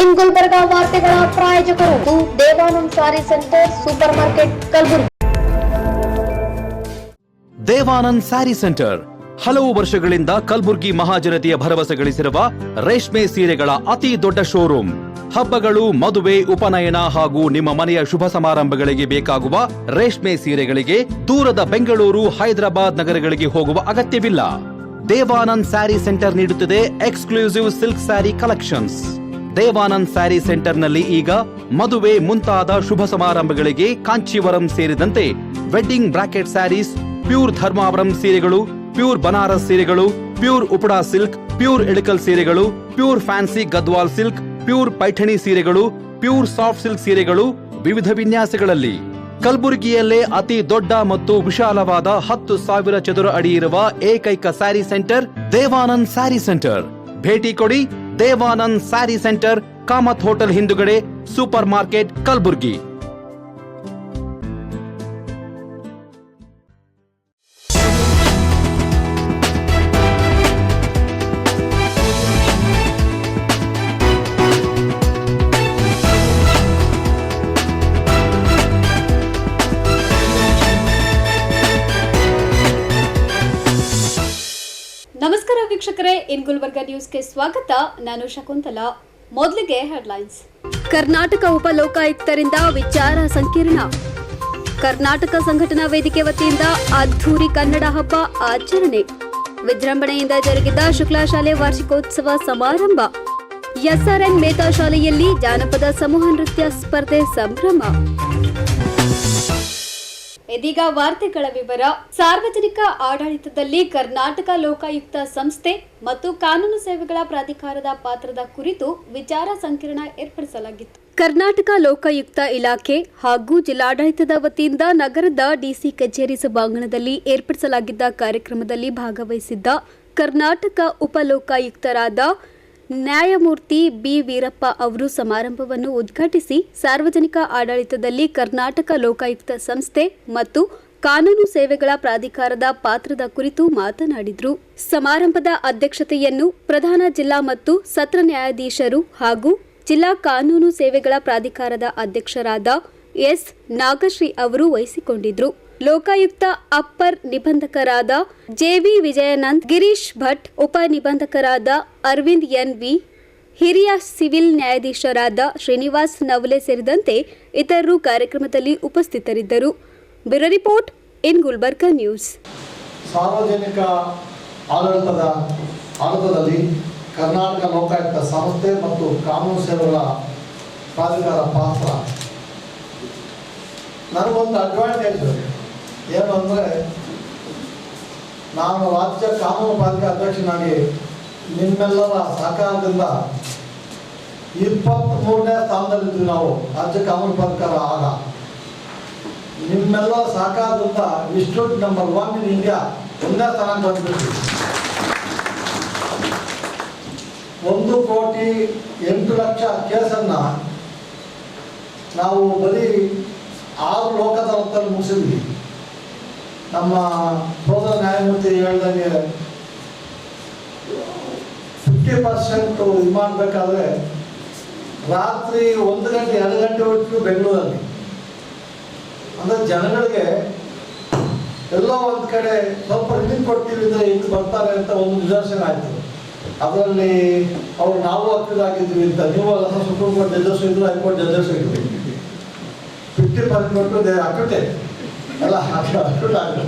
ಇನ್ ಗುಲ್ಬರ್ಗಾ ವಾರ್ತೆಗಳ ಪ್ರಾಯೋಜಕರು Devanand sari centre supermarket Kalaburagi. Devanand sari centre ಹಲವು ವರ್ಷಗಳಿಂದ ಕಲಬುರಗಿ ಮಹಾಜನತೆಯ ಭರವಸೆ ಗಳಿಸಿರುವ ರೇಷ್ಮೆ ಸೀರೆಗಳ ಅತಿ ದೊಡ್ಡ ಶೋರೂಮ್. ಹಬ್ಬಗಳು, ಮದುವೆ, ಉಪನಯನ ಹಾಗೂ ನಿಮ್ಮ ಮನೆಯ ಶುಭ ಸಮಾರಂಭಗಳಿಗೆ ಬೇಕಾಗುವ ರೇಷ್ಮೆ ಸೀರೆಗಳಿಗೆ ದೂರದ ಬೆಂಗಳೂರು, ಹೈದರಾಬಾದ್ ನಗರಗಳಿಗೆ ಹೋಗುವ ಅಗತ್ಯವಿಲ್ಲ. ದೇವಾನಂದ್ ಸ್ಯಾರಿ ಸೆಂಟರ್ ನೀಡುತ್ತಿದೆ exclusive silk sari collections. Devanand sari ಸೆಂಟರ್ನಲ್ಲಿ ಈಗ ಮದುವೆ ಮುಂತಾದ ಶುಭ ಸಮಾರಂಭಗಳಿಗೆ ಕಾಂಚೀವರಂ ಸೇರಿದಂತೆ wedding brocade saris, pure Dharmavaram ಸೀರೆಗಳು, ಪ್ಯೂರ್ ಬನಾರಸ್ ಸೀರೆಗಳು, pure Uppada silk, pure Ilkal ಸೀರೆಗಳು, pure fancy Gadwal silk, pure Paithani ಸೀರೆಗಳು, ಪ್ಯೂರ್ ಸಾಫ್ಟ್ ಸಿಲ್ಕ್ ಸೀರೆಗಳು ವಿವಿಧ ವಿನ್ಯಾಸಗಳಲ್ಲಿ. ಕಲಬುರಗಿಯಲ್ಲೇ ಅತಿ ದೊಡ್ಡ ಮತ್ತು ವಿಶಾಲವಾದ 10,000 ಚದುರ ಅಡಿ ಇರುವ ಏಕೈಕ sari centre Devanand sari centre. ಭೇಟಿ ಕೊಡಿ. ದೇವಾನಂದ್ ಸ್ಯಾರಿ ಸೆಂಟರ್, ಕಾಮತ್ ಹೋಟೆಲ್ ಹಿಂದುಗಡೆ, ಸೂಪರ್ ಮಾರ್ಕೆಟ್, ಕಲಬುರಗಿ. ನಮಸ್ಕಾರ ವೀಕ್ಷಕರೇ, ಇನ್ ಗುಲ್ಬರ್ಗಾ ನ್ಯೂಸ್ಗೆ ಸ್ವಾಗತ. ನಾನು ಶಕುಂತಲಾ. ಮೊದಲಿಗೆ ಹೆಡ್ಲೈನ್ಸ್. ಕರ್ನಾಟಕ ಉಪಲೋಕಾಯುಕ್ತರಿಂದ ವಿಚಾರ ಸಂಕಿರಣ. ಕರ್ನಾಟಕ ಸಂಘಟನಾ ವೇದಿಕೆ ವತಿಯಿಂದ ಅದ್ಧೂರಿ ಕನ್ನಡ ಹಬ್ಬ ಆಚರಣೆ. ವಿಜೃಂಭಣೆಯಿಂದ ಜರುಗಿದ ಶುಕ್ಲಾ ಶಾಲೆ ವಾರ್ಷಿಕೋತ್ಸವ ಸಮಾರಂಭ. ಎಸ್ಆರ್ಎನ್ ಮೇಧಾ ಶಾಲೆಯಲ್ಲಿ ಜಾನಪದ ಸಮೂಹ ನೃತ್ಯ ಸ್ಪರ್ಧೆ ಸಂಭ್ರಮ. ಇದೀಗ ವಾರ್ತೆಗಳ ವಿವರ. ಸಾರ್ವಜನಿಕ ಆಡಳಿತದಲ್ಲಿ ಕರ್ನಾಟಕ ಲೋಕಾಯುಕ್ತ ಸಂಸ್ಥೆ ಮತ್ತು ಕಾನೂನು ಸೇವೆಗಳ ಪ್ರಾಧಿಕಾರದ ಪಾತ್ರದ ಕುರಿತು ವಿಚಾರ ಸಂಕಿರಣ ಏರ್ಪಡಿಸಲಾಗಿತ್ತು. ಕರ್ನಾಟಕ ಲೋಕಾಯುಕ್ತ ಇಲಾಖೆ ಹಾಗೂ ಜಿಲ್ಲಾಡಳಿತದ ವತಿಯಿಂದ ನಗರದ ಡಿಸಿ ಕಚೇರಿ ಸಭಾಂಗಣದಲ್ಲಿ ಏರ್ಪಡಿಸಲಾಗಿದ್ದ ಕಾರ್ಯಕ್ರಮದಲ್ಲಿ ಭಾಗವಹಿಸಿದ್ದ ಕರ್ನಾಟಕ ಉಪಲೋಕಾಯುಕ್ತರಾದ ನ್ಯಾಯಮೂರ್ತಿ ಬಿ ವೀರಪ್ಪ ಅವರು ಸಮಾರಂಭವನ್ನು ಉದ್ಘಾಟಿಸಿ ಸಾರ್ವಜನಿಕ ಆಡಳಿತದಲ್ಲಿ ಕರ್ನಾಟಕ ಲೋಕಾಯುಕ್ತ ಸಂಸ್ಥೆ ಮತ್ತು ಕಾನೂನು ಸೇವೆಗಳ ಪ್ರಾಧಿಕಾರದ ಪಾತ್ರದ ಕುರಿತು ಮಾತನಾಡಿದರು. ಸಮಾರಂಭದ ಅಧ್ಯಕ್ಷತೆಯನ್ನು ಪ್ರಧಾನ ಜಿಲ್ಲಾ ಮತ್ತು ಸತ್ರ ನ್ಯಾಯಾಧೀಶರು ಹಾಗೂ ಜಿಲ್ಲಾ ಕಾನೂನು ಸೇವೆಗಳ ಪ್ರಾಧಿಕಾರದ ಅಧ್ಯಕ್ಷರಾದ ಎಸ್ ನಾಗಶ್ರೀ ಅವರು ವಹಿಸಿಕೊಂಡಿದ್ರು. ಲೋಕಾಯುಕ್ತ ಅಪ್ಪರ್ ನಿಬಂಧಕರಾದ ಜೆವಿ ವಿಜಯಾನಂದ್, ಗಿರೀಶ್ ಭಟ್, ಉಪ ನಿಬಂಧಕರಾದ ಅರವಿಂದ್ ಎನ್ವಿ, ಹಿರಿಯ ಸಿವಿಲ್ ನ್ಯಾಯಾಧೀಶರಾದ ಶ್ರೀನಿವಾಸ್ ನವಲೆ ಸೇರಿದಂತೆ ಇತರರು ಕಾರ್ಯಕ್ರಮದಲ್ಲಿ ಉಪಸ್ಥಿತರಿದ್ದರು. Bureau report, in Gulbarga news. ಸಾರ್ವಜನಿಕ ಆಡಳಿತದಲ್ಲಿ ಕರ್ನಾಟಕ ಲೋಕಾಯುಕ್ತ ಸಂಸ್ಥೆ ಮತ್ತು ಕಾನೂನು ಸೇವೆಗಳ ಪ್ರಾಧಿಕಾರ ಪಾತ್ರ. ನನಗೊಂದು ಅಡ್ವಾಂಟೇಜ್ ಏನು ಅಂದರೆ, ನಾನು ರಾಜ್ಯ ಕಾನೂನು ಪ್ರಾಧಿಕಾರ ಅಧ್ಯಕ್ಷನಾಗಿ ನಿಮ್ಮೆಲ್ಲರ ಸಹಕಾರದಿಂದ 23ನೇ ಸ್ಥಾನದಲ್ಲಿದ್ವಿ. ನಾವು ರಾಜ್ಯ ಕಾನೂನು ಪ್ರಾಧಿಕಾರ ಆಗ ನಿಮ್ಮೆಲ್ಲರ ಸಹಕಾರದಿಂದ ಇನ್ಸ್ಟಿಟ್ಯೂಟ್ ನಂಬರ್ 1 ಇನ್ ಇಂಡಿಯಾ 1ನೇ ಸ್ಥಾನ ಬಂದ್ಬಿಟ್ವಿ. 1,08,00,000 ಕೇಸನ್ನು ನಾವು ಬರೀ 6 ಲೋಕದಾಲತ್ನಲ್ಲಿ ಮುಗಿಸಿದ್ವಿ. ನಮ್ಮ ಸೋದರ ನ್ಯಾಯಮೂರ್ತಿ ಹೇಳಿದಂಗೆ 50% ಇದು ಮಾಡಬೇಕಾದ್ರೆ ರಾತ್ರಿ 1 ಗಂಟೆ 2 ಗಂಟೆ ಹೊತ್ತು ಬೆಂಗಳೂರಲ್ಲಿ. ಅಂದರೆ ಜನಗಳಿಗೆ ಎಲ್ಲೋ ಒಂದು ಕಡೆ ಸ್ವಲ್ಪ ರಿಲೀಫ್ ಕೊಡ್ತೀವಿ ಅಂದರೆ ಹಿಂಗೆ ಬರ್ತಾರೆ ಅಂತ ಒಂದು ನಿದರ್ಶನ ಆಯಿತು. ಅದರಲ್ಲಿ ಅವ್ರು ನಾವು ಹತ್ತಿರಾಗಿದ್ವಿ ಅಂತ. ನೀವು ಎಲ್ಲ ಸುಪ್ರೀಂ ಕೋರ್ಟ್ ಜಡ್ಜಸ್ ಇದ್ರು, ಹೈಕೋರ್ಟ್ ಜಡ್ಜಸ್ ಇದ್ವಿ. 50% ಕೊಟ್ಟು ಅಕ್ಕುಟೆ ಎಲ್ಲ ಅಕ್ಕುಟ ಆಗುತ್ತೆ.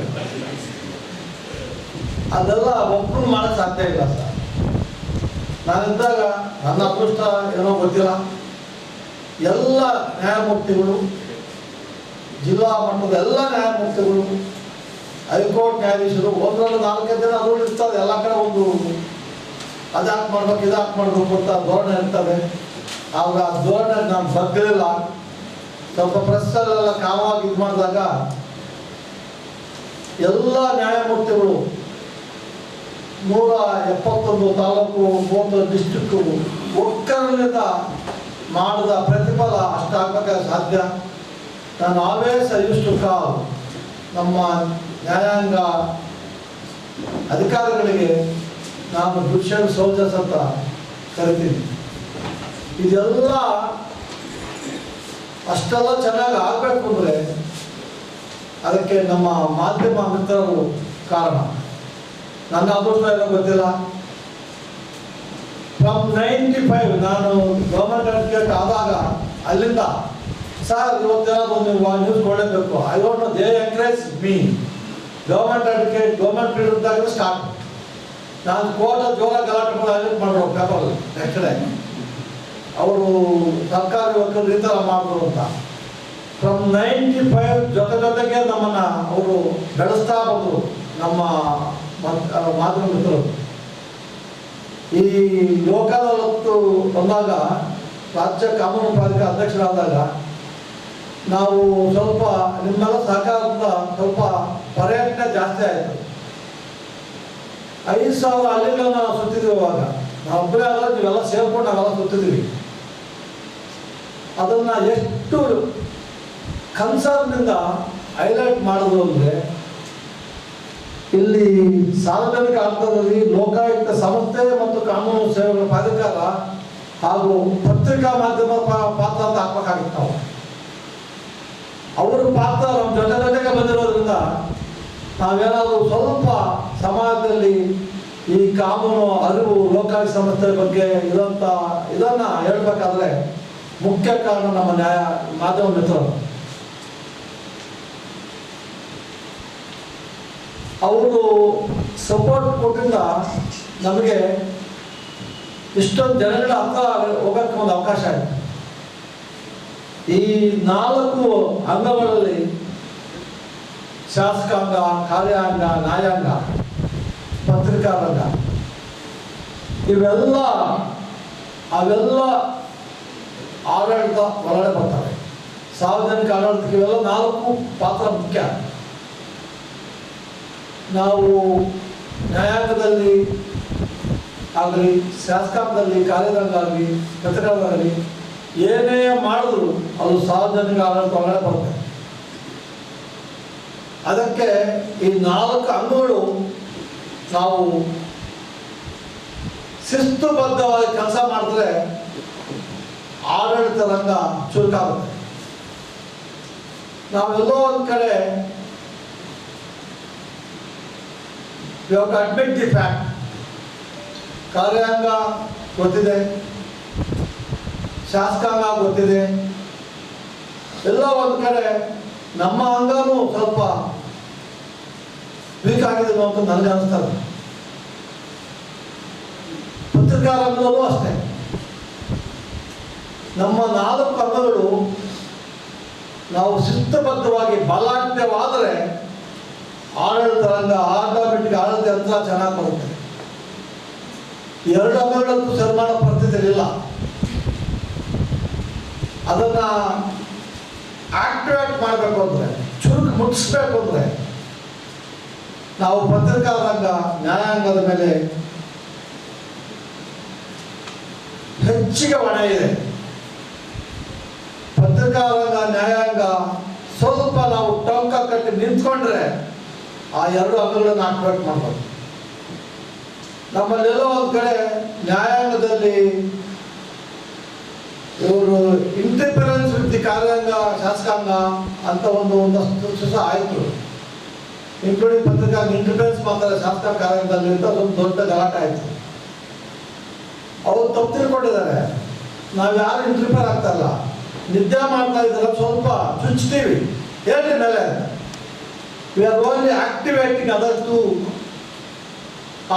ಅದೆಲ್ಲ ಒಬ್ಬರು ಮಾಡೋಕ್ಕೆ ಸಾಧ್ಯ ಇಲ್ಲ ಸರ್. ನಾನಿದ್ದಾಗ ನನ್ನ ಅದೃಷ್ಟ ಏನೋ ಗೊತ್ತಿಲ್ಲ, ಎಲ್ಲ ನ್ಯಾಯಮೂರ್ತಿಗಳು, ಜಿಲ್ಲಾ ಮಟ್ಟದ ಎಲ್ಲ ನ್ಯಾಯಮೂರ್ತಿಗಳು, ಹೈಕೋರ್ಟ್ ನ್ಯಾಯಾಧೀಶರು 1-4 ದಿನ ರೂಲ್ ಇರ್ತದೆ. ಎಲ್ಲ ಕಡೆ ಒಂದು ಅದಾಕೆ ಮಾಡ್ಬೇಕು, ಇದಾಕೆ ಮಾಡ್ಬೇಕು ಅಂತ ಧೋರಣೆ ಇರ್ತದೆ. ಆವಾಗ ಆ ಧೋರಣೆ ನಾನು ಬಗ್ಗಲಿಲ್ಲ. ಸ್ವಲ್ಪ ಪ್ರೆಸ್ಸಲ್ಲೆಲ್ಲ ಕಾವಾಗಿ ಇದು ಮಾಡಿದಾಗ ಎಲ್ಲ ನ್ಯಾಯಮೂರ್ತಿಗಳು 171 ತಾಲೂಕು, 30 ಡಿಸ್ಟ್ರಿಕ್ಟು ಒಕ್ಕಲಿನಿಂದ ಮಾಡಿದ ಪ್ರತಿಫಲ ಅಷ್ಟಾಗಬೇಕಾದ್ರೆ ಸಾಧ್ಯ. ನಾನು ಆಲ್ವೇಸ್ ಯೂಸ್ ಟು ಕಾಲ್ ನಮ್ಮ ನ್ಯಾಯಾಂಗ ಅಧಿಕಾರಿಗಳಿಗೆ ನಾನು ಗುಡ್ ಶೇಡ್ ಸೋಲ್ಜರ್ಸ್ ಅಂತ ಕರಿತೀನಿ. ಇದೆಲ್ಲ ಅಷ್ಟೆಲ್ಲ ಚೆನ್ನಾಗಿ ಆಗಬೇಕು ಅಂದರೆ ಅದಕ್ಕೆ ನಮ್ಮ ಮಾಧ್ಯಮ ಮಿತ್ರರು ಕಾರಣ. ನನ್ನ ಅದೃಷ್ಟ ಏನೋ ಗೊತ್ತಿಲ್ಲ. ಫ್ರಮ್ 95 ನಾನು ಗೌರ್ಮೆಂಟ್ ಅಡ್ವೊಕೇಟ್ ಆದಾಗ ಅಲ್ಲಿಂದ ಸರ್ ಇವತ್ತೇನಾದ್ರು ನೀವು ನ್ಯೂಸ್ ಕೊಡಲೇಬೇಕು. I don't know, they encourage me. Government advocate government ಇದ್ದಾಗಲೂ ಸ್ಟಾರ್ಟ್. ನಾನು ಕೋರ್ಟಲ್ಲಿ ಜೋರಾಗಿ ಗಲಾಟೆ ಮಾಡಬೇಕು ಪೇಪರಲ್ಲಿ ನೆಕ್ಸ್ಟ್ ಡೇ ಅವರು ಸರ್ಕಾರಿ ವಕೀಲರು ಈ ಥರ ಮಾಡಿದ್ರು ಅಂತ. ಫ್ರಮ್ 95 ಜೊತೆಗೆ ನಮ್ಮನ್ನು ಅವರು ಬೆಳೆಸ್ತಾ ಬಂದರು ನಮ್ಮ ಮಾಧ್ಯಮ ಮಿತ್ರರು. ಈ ಲೋಕಾದಾಲತ್ತು ಬಂದಾಗ ರಾಜ್ಯ ಕಾನೂನು ಪಾಲಿಕೆ ಅಧ್ಯಕ್ಷರಾದಾಗ ನಾವು ಸ್ವಲ್ಪ ನಿಮ್ಮೆಲ್ಲ ಸಹಕಾರದಿಂದ ಸ್ವಲ್ಪ ಪರ್ಯಟನೆ ಜಾಸ್ತಿ ಆಯಿತು. 5,000 ಹಳ್ಳಿಗಳನ್ನ ನಾವು ಸುತ್ತಿದ್ವಿ. ಅವಾಗ ನಾವು ಒಬ್ಬರೇ ಅಲ್ಲ, ನೀವೆಲ್ಲ ಸೇರ್ಕೊಂಡು ನಾವೆಲ್ಲ ಸುತ್ತಿದ್ವಿ. ಅದನ್ನು ಎಷ್ಟು ಕನ್ಸರ್ನಿಂದ ಹೈಲೈಟ್ ಮಾಡೋದು ಅಂದರೆ ಇಲ್ಲಿ ಸಾರ್ವಜನಿಕ ಆಡಳಿತದಲ್ಲಿ ಲೋಕಾಯುಕ್ತ ಸಂಸ್ಥೆ ಮತ್ತು ಕಾನೂನು ಸೇವೆಗಳ ಪ್ರಾಧಿಕಾರ ಹಾಗೂ ಪತ್ರಿಕಾ ಮಾಧ್ಯಮ ಪಾತ್ರ ಅಂತ ಹಾಕಬೇಕಾಗಿತ್ತು ನಾವು. ಅವರ ಪಾತ್ರ ನಮ್ಮ ಜೊತೆಗೆ ಬಂದಿರೋದ್ರಿಂದ ನಾವೇನಾದರೂ ಸ್ವಲ್ಪ ಸಮಾಜದಲ್ಲಿ ಈ ಕಾನೂನು ಅರಿವು ಲೋಕಾಯುಕ್ತ ಸಂಸ್ಥೆ ಬಗ್ಗೆ ಇದನ್ನು ಹೇಳಬೇಕಾದ್ರೆ ಮುಖ್ಯ ಕಾರಣ ನಮ್ಮ ಮಾಧ್ಯಮ ಮಿತ್ರರು. ಅವರು ಸಪೋರ್ಟ್ ಕೊಟ್ಟಿಂದ ನಮಗೆ ಇಷ್ಟೊಂದು ಜನಗಳ ಹತ್ರ ಹೋಗೋಕ್ಕೆ ಒಂದು ಅವಕಾಶ ಆಯಿತು. ಈ 4 ಅಂಗಗಳಲ್ಲಿ ಶಾಸಕಾಂಗ, ಕಾರ್ಯಾಂಗ, ನ್ಯಾಯಾಂಗ, ಪತ್ರಿಕಾರಂಗ ಅವೆಲ್ಲ ಆಡಳಿತ ಹೊರಗಡೆ ಬರ್ತಾರೆ. ಸಾರ್ವಜನಿಕ ಆಡಳಿತಕ್ಕೆ ಇವೆಲ್ಲ 4 ಪಾತ್ರ ಮುಖ್ಯ. ನಾವು ನ್ಯಾಯಾಂಗದಲ್ಲಿ ಆಗಲಿ, ಶಾಸಕಾಂಗದಲ್ಲಿ, ಕಾರ್ಯರಂಗ ಆಗಲಿ, ಪತ್ರಿಕಾರಾಗಲಿ ಏನೇ ಮಾಡಿದ್ರು ಅದು ಸಾರ್ವಜನಿಕ ಆಡಳಿತ ಹೊರಗಡೆ ಬರುತ್ತೆ. ಅದಕ್ಕೆ ಈ 4 ಅಂಗಗಳು ನಾವು ಶಿಸ್ತುಬದ್ಧವಾಗಿ ಕೆಲಸ ಮಾಡಿದ್ರೆ ಆಡಳಿತ ರಂಗ ಚುರುಕಾಗುತ್ತೆ. ನಾವೆಲ್ಲೋ ಒಂದು ಕಡೆ we have to admit the fact. ಕಾರ್ಯಾಂಗ ಗೊತ್ತಿದೆ, ಶಾಸಕಾಂಗ ಗೊತ್ತಿದೆ, ಎಲ್ಲ ಒಂದು ಕಡೆ ನಮ್ಮ ಅಂಗನೂ ಸ್ವಲ್ಪ ವೀಕ್ ಆಗಿದೆ ಅಂತ ನನಗೆ ಅನಿಸ್ತದೆ. ಪತ್ರಿಕಾರಂಗದಲ್ಲೂ ಅಷ್ಟೇ ನಮ್ಮ 4 ಅಂಗಗಳು ನಾವು ಶಿಸ್ತುಬದ್ಧವಾಗಿ ಬಲಾಢ್ಯವಾದರೆ ಆಡಳಿತ ರಂಗ ಆಟೋಮೆಟಿಕ್ ಆಡಳಿತ ಯಂತ್ರ ಚೆನ್ನಾಗಿ ಬರುತ್ತೆ. 2 ಅಂಗಗಳಂತೂ ಸರಿ ಮಾಡೋ ಪರಿಸ್ಥಿತಿ ಇಲ್ಲ. ಅದನ್ನು ಆಕ್ಟಿವೇಟ್ ಮಾಡಬೇಕು ಅಂದರೆ, ಚುರುಕು ಮುಟ್ಟಿಸ್ಬೇಕು ಅಂದರೆ ನಾವು ಪತ್ರಿಕಾ ರಂಗ, ನ್ಯಾಯಾಂಗದ ಮೇಲೆ ಹೆಚ್ಚಿಗೆ ಹೊಣೆ ಇದೆ. ಪತ್ರಿಕಾ ರಂಗ, ನ್ಯಾಯಾಂಗ ಸ್ವಲ್ಪ ನಾವು ಟೊಂಕ ಕಟ್ಟಿ ನಿಂತ್ಕೊಂಡ್ರೆ ಆ 2 ಅಂಗಗಳನ್ನು ಆಕ್ಟಿವೇಟ್ ಮಾಡ್ಬೋದು. ನಮ್ಮಲ್ಲೆಲ್ಲೋ ಒಂದು ಕಡೆ ನ್ಯಾಯಾಂಗದಲ್ಲಿ ಇವರು ಇಂಟರ್ಫರೆನ್ಸ್ ವಿತ್ ದಿ ಕಾರ್ಯಾಂಗ, ಶಾಸಕಾಂಗ ಅಂತ ಒಂದಷ್ಟು ಸಹ ಆಯಿತು. ಇನ್ಕ್ಲೂಡಿಂಗ್ ಪತ್ರಿಕಾ ಇಂಟರ್ಫರೆನ್ಸ್ ಮಾಡ್ತಾರೆ ಶಾಸಕಾಂಗ ಕಾರ್ಯಾಂಗದಲ್ಲಿ ಅಂತ ಒಂದು ದೊಡ್ಡ ಗಲಾಟೆ ಆಯಿತು. ಅವರು ತಪ್ಪು ತಿಳ್ಕೊಂಡಿದ್ದಾರೆ. ನಾವು ಯಾರು ಇಂಟರ್ಫೇರ್ ಆಗ್ತಾರಲ್ಲ, ನಿದ್ದೆ ಮಾಡ್ತಾ ಇದ್ದಾರೆ, ಸ್ವಲ್ಪ ಚುಚ್ತೀವಿ ಹೇಳ್ರಿ ಮೇಲೆ. We are only activating other 2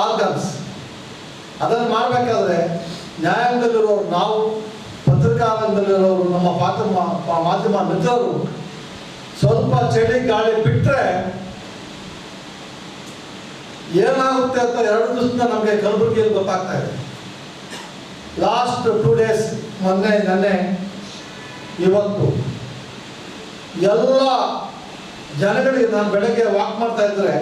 organs. ಅದನ್ನು ಮಾಡಬೇಕಾದ್ರೆ ನ್ಯಾಯಾಂಗದಲ್ಲಿರೋರು ನಾವು, ಪತ್ರಿಕಾರಂಗದಲ್ಲಿರೋರು ನಮ್ಮ ಮಾಧ್ಯಮ ಮಿತ್ರರು ಸ್ವಲ್ಪ ಚಳಿ ಗಾಳಿ ಬಿಟ್ಟರೆ ಏನಾಗುತ್ತೆ ಅಂತ 2 ದಿವಸದಿಂದ ನಮಗೆ ಕಲಬುರಗಿಯಲ್ಲಿ ಗೊತ್ತಾಗ್ತಾ ಇದೆ. ಲಾಸ್ಟ್ 2 ಡೇಸ್, ನೆನ್ನೆ ಇವತ್ತು ಎಲ್ಲ ಜನಗಳಿಗೆ ನಾನು ಬೆಳಗ್ಗೆ ವಾಕ್ ಮಾಡ್ತಾ ಇದ್ರೆ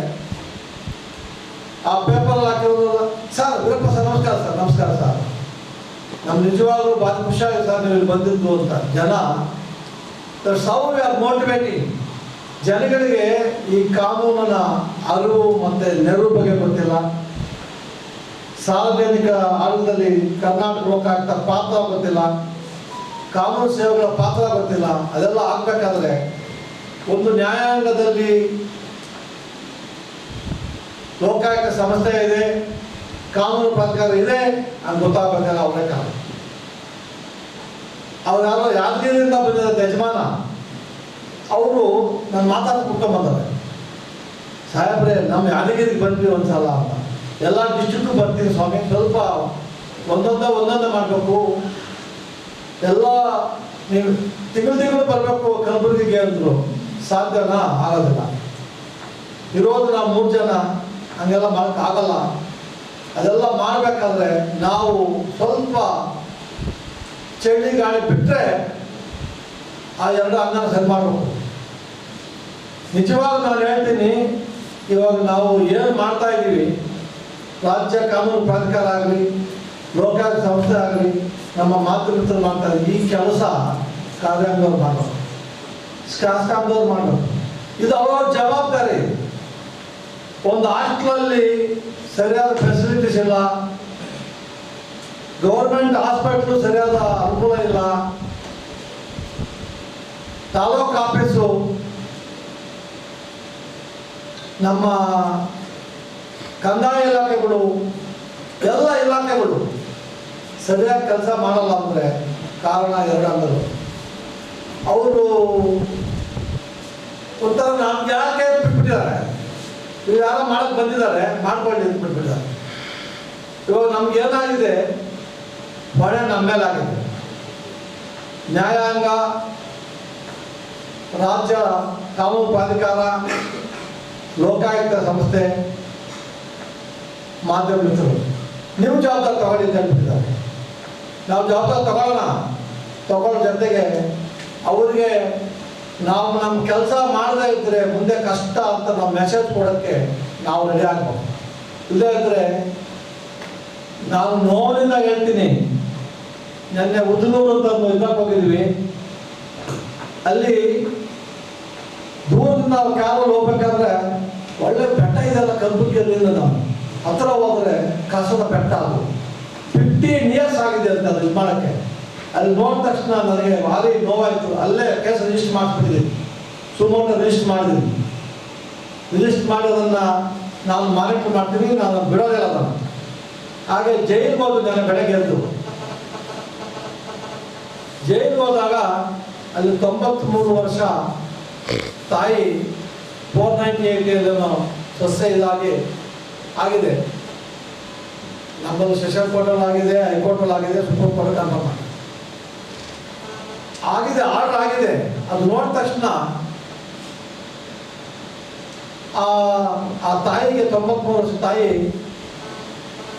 ಆ ಪೇಪರಲ್ಲಿ ಹಾಕಿರೋದು, ಸರ್ ವೀರಪ್ಪ ಸರ್ ನಮಸ್ಕಾರ ಸರ್, ನಮಸ್ಕಾರ ಸರ್, ನಮ್ಗೆ ನಿಜವಾಗ್ಲೂ ಭಾಳ ಖುಷಿಯಾಗಿದೆ ಸರ್ ನೀವು ಇಲ್ಲಿ ಬಂದಿದ್ದು ಅಂತ. ಜನ that's how we are motivating. ಜನಗಳಿಗೆ ಈ ಕಾನೂನಿನ ಅರಿವು ಮತ್ತು ನೆರವು ಬಗ್ಗೆ ಗೊತ್ತಿಲ್ಲ. ಸಾರ್ವಜನಿಕ ಆಡಳಿತದಲ್ಲಿ ಕರ್ನಾಟಕ ಲೋಕಾಯುಕ್ತ ಪಾತ್ರ ಗೊತ್ತಿಲ್ಲ. ಕಾನೂನು ಸೇವೆಗಳ ಪಾತ್ರ ಗೊತ್ತಿಲ್ಲ. ಅದೆಲ್ಲ ಆಗಬೇಕಾದ್ರೆ ಒಂದು ನ್ಯಾಯಾಂಗದಲ್ಲಿ ಲೋಕಾಯುಕ್ತ ಸಂಸ್ಥೆ ಇದೆ, ಕಾನೂನು ಪ್ರಾಧಿಕಾರ ಇದೆ ಅಂತ ಗೊತ್ತಾಗಬೇಕಾದ್ರೆ ಅವರೇ ಕಾರಣ. ಅವ್ರು ಯಾರೋ ಯಾದಗಿರಿಯಿಂದ ಬಂದಿದ್ದ ಯಜಮಾನ, ಅವರು ನಾನು ಮಾತಾಡ್ಕೊಂಡು ಬಂದವೆ, ಸಾಹೇಬ್ರೆ ನಮ್ಮ ಯಾದಗಿರಿಗೆ ಬಂದ್ವಿ ಒಂದ್ಸಲ ಅಂತ. ಎಲ್ಲ ಡಿಸ್ಟ್ರಿಕ್ಟು ಬರ್ತೀನಿ ಸ್ವಾಮಿ, ಸ್ವಲ್ಪ ಒಂದೊಂದೇ ಮಾಡಬೇಕು, ಎಲ್ಲ ನೀವು ತಿಂಗಳು ಬರಬೇಕು ಕಲಬುರಗಿಗೆ ಅಂದರು. ಸಾಧ್ಯನಾ? ಆಗೋದಿಲ್ಲ. ಇರೋದು ನಾವು 3 ಜನ, ಹಂಗೆಲ್ಲ ಮಾಡೋಕ್ಕಾಗಲ್ಲ. ಅದೆಲ್ಲ ಮಾಡಬೇಕಾದ್ರೆ ನಾವು ಸ್ವಲ್ಪ ಚಳಿ ಗಾಳಿ ಬಿಟ್ಟರೆ ಆ 2 ಅಂಗನ ಸರಿ ಮಾಡಬೇಕು. ನಿಜವಾಗ ನಾನು ಹೇಳ್ತೀನಿ, ಇವಾಗ ನಾವು ಏನು ಮಾಡ್ತಾ ಇದ್ದೀವಿ, ರಾಜ್ಯ ಕಾನೂನು ಪ್ರಾಧಿಕಾರ ಆಗಲಿ, ಲೋಕಾಯುಕ್ತ ಸಂಸ್ಥೆ ಆಗಲಿ, ನಮ್ಮ ಮಾತೃಮಿತ್ರರು ಮಾಡ್ತಾ ಇದ್ದೀವಿ. ಈ ಕೆಲಸ ಕಾರ್ಯಾಂಗದವ್ರು ಮಾಡಬೇಕು, ಶಾಸಕಾಂಗದವ್ರು ಮಾಡಬೇಕು. ಇದು ಅವರ ಜವಾಬ್ದಾರಿ. ಒಂದು ಹಾಸ್ಟೆಲಲ್ಲಿ ಸರಿಯಾದ ಫೆಸಿಲಿಟೀಸ್ ಇಲ್ಲ, ಗೌರ್ಮೆಂಟ್ ಹಾಸ್ಪಿಟ್ಲು ಸರಿಯಾದ ಅನುಕೂಲ ಇಲ್ಲ, ತಾಲೂಕು ಆಫೀಸು, ನಮ್ಮ ಕಂದಾಯ ಇಲಾಖೆಗಳು, ಎಲ್ಲ ಇಲಾಖೆಗಳು ಸರಿಯಾಗಿ ಕೆಲಸ ಮಾಡಲ್ಲ ಅಂದರೆ ಕಾರಣ 2 ಅಂಗಗಳು. ಅವರು ಒಂಥರ ನಮ್ಗೆ ಯಾಕೆ ಬಿಟ್ಬಿಟ್ಟಿದ್ದಾರೆ, ಇವ್ರು ಯಾರೋ ಮಾಡಕ್ಕೆ ಬಂದಿದ್ದಾರೆ, ಮಾಡ್ಕೊಳ್ಳಿ ಅಂತ ಬಿಟ್ಬಿಟ್ಟಿದ್ದಾರೆ. ಇವಾಗ ನಮ್ಗೆ ಏನಾಗಿದೆ, ಹೊಣೆ ನಮ್ಮ ಮೇಲಾಗಿದೆ. ನ್ಯಾಯಾಂಗ, ರಾಜ್ಯ ಕಾನೂನು ಪ್ರಾಧಿಕಾರ, ಲೋಕಾಯುಕ್ತ ಸಂಸ್ಥೆ, ಮಾಧ್ಯಮ ಮಿತ್ರರು, ನೀವು ಜವಾಬ್ದಾರಿ ತಗೊಳ್ಳಿ ಅಂತ ಹೇಳ್ಬಿಟ್ಟಿದ್ದಾರೆ. ನಾವು ಜವಾಬ್ದಾರಿ ತಗೊಳ್ಳೋ ಜೊತೆಗೆ ಅವರಿಗೆ ನಾವು ನಮ್ಮ ಕೆಲಸ ಮಾಡದೇ ಇದ್ದರೆ ಮುಂದೆ ಕಷ್ಟ ಅಂತ ನಾವು ಮೆಸೇಜ್ ಕೊಡೋಕ್ಕೆ ನಾವು ರೆಡಿ ಆಗ್ಬೇಕು. ಇಲ್ಲದೇ ಇದ್ದರೆ ನಾನು ನೋವಿನಿಂದ ಹೇಳ್ತೀನಿ, ನೆನ್ನೆ ಉದ್ನೂರು ಅಂತ ಇದಕ್ಕೆ ಹೋಗಿದ್ವಿ, ಅಲ್ಲಿ ದೂರದಿಂದ ನಾವು ಕ್ಯಾಬಲ್ಲಿ ಹೋಗ್ಬೇಕಾದ್ರೆ ಒಳ್ಳೆ ಬೆಟ್ಟ ಇದೆಲ್ಲ ಕಲಬುರಗಿಯಲ್ಲಿಂದ ನಾವು ಹತ್ರ ಹೋದರೆ ಕಸದ ಬೆಟ್ಟ. ಅದು 15 years ಆಗಿದೆ ಅಂತ ಅದು ಇದು ಮಾಡೋಕ್ಕೆ. ಅಲ್ಲಿ ನೋಡಿದ ತಕ್ಷಣ ನನಗೆ ಭಾರಿ ನೋವಾಯಿತು. ಅಲ್ಲೇ ಕೇಸ್ ರಿಜಿಸ್ಟರ್ ಮಾಡಿಸ್ಬಿಟ್ಟಿದ್ದೀನಿ, ಸುಮೋಟೋ ರಿಜಿಸ್ಟರ್ ಮಾಡಿದ್ದೀನಿ. ರಿಜಿಸ್ಟರ್ ಮಾಡೋದನ್ನು ನಾನು ಮಾನಿಟರ್ ಮಾಡ್ತೀನಿ, ನಾನು ಬಿಡೋದಿಲ್ಲ ಅದನ್ನು. ಹಾಗೆ ಜೈಲಿಗೆ ಹೋದು ನಾನು ಬೆಳಗ್ಗೆ ಎದ್ದು ಜೈಲಿಗೆ ಹೋದಾಗ ಅಲ್ಲಿ 93 ವರ್ಷ ತಾಯಿ 498 ಸಸ್ಯ ಇದಾಗಿ ಆಗಿದೆ. ನಮ್ಮದು ಸೆಷನ್ ಕೋರ್ಟಲ್ಲಿ ಆಗಿದೆ, ಹೈಕೋರ್ಟಲ್ಲಿ ಆಗಿದೆ, ಸುಪ್ರೀಂ ಕೋರ್ಟ್ ಕನ್ಫರ್ಮ್ ಆಗಿದೆ, ಆರ್ಡರ್ ಆಗಿದೆ. ಅದು ನೋಡಿದ ತಕ್ಷಣ ಆ ತಾಯಿಗೆ 93 ವರ್ಷ ತಾಯಿ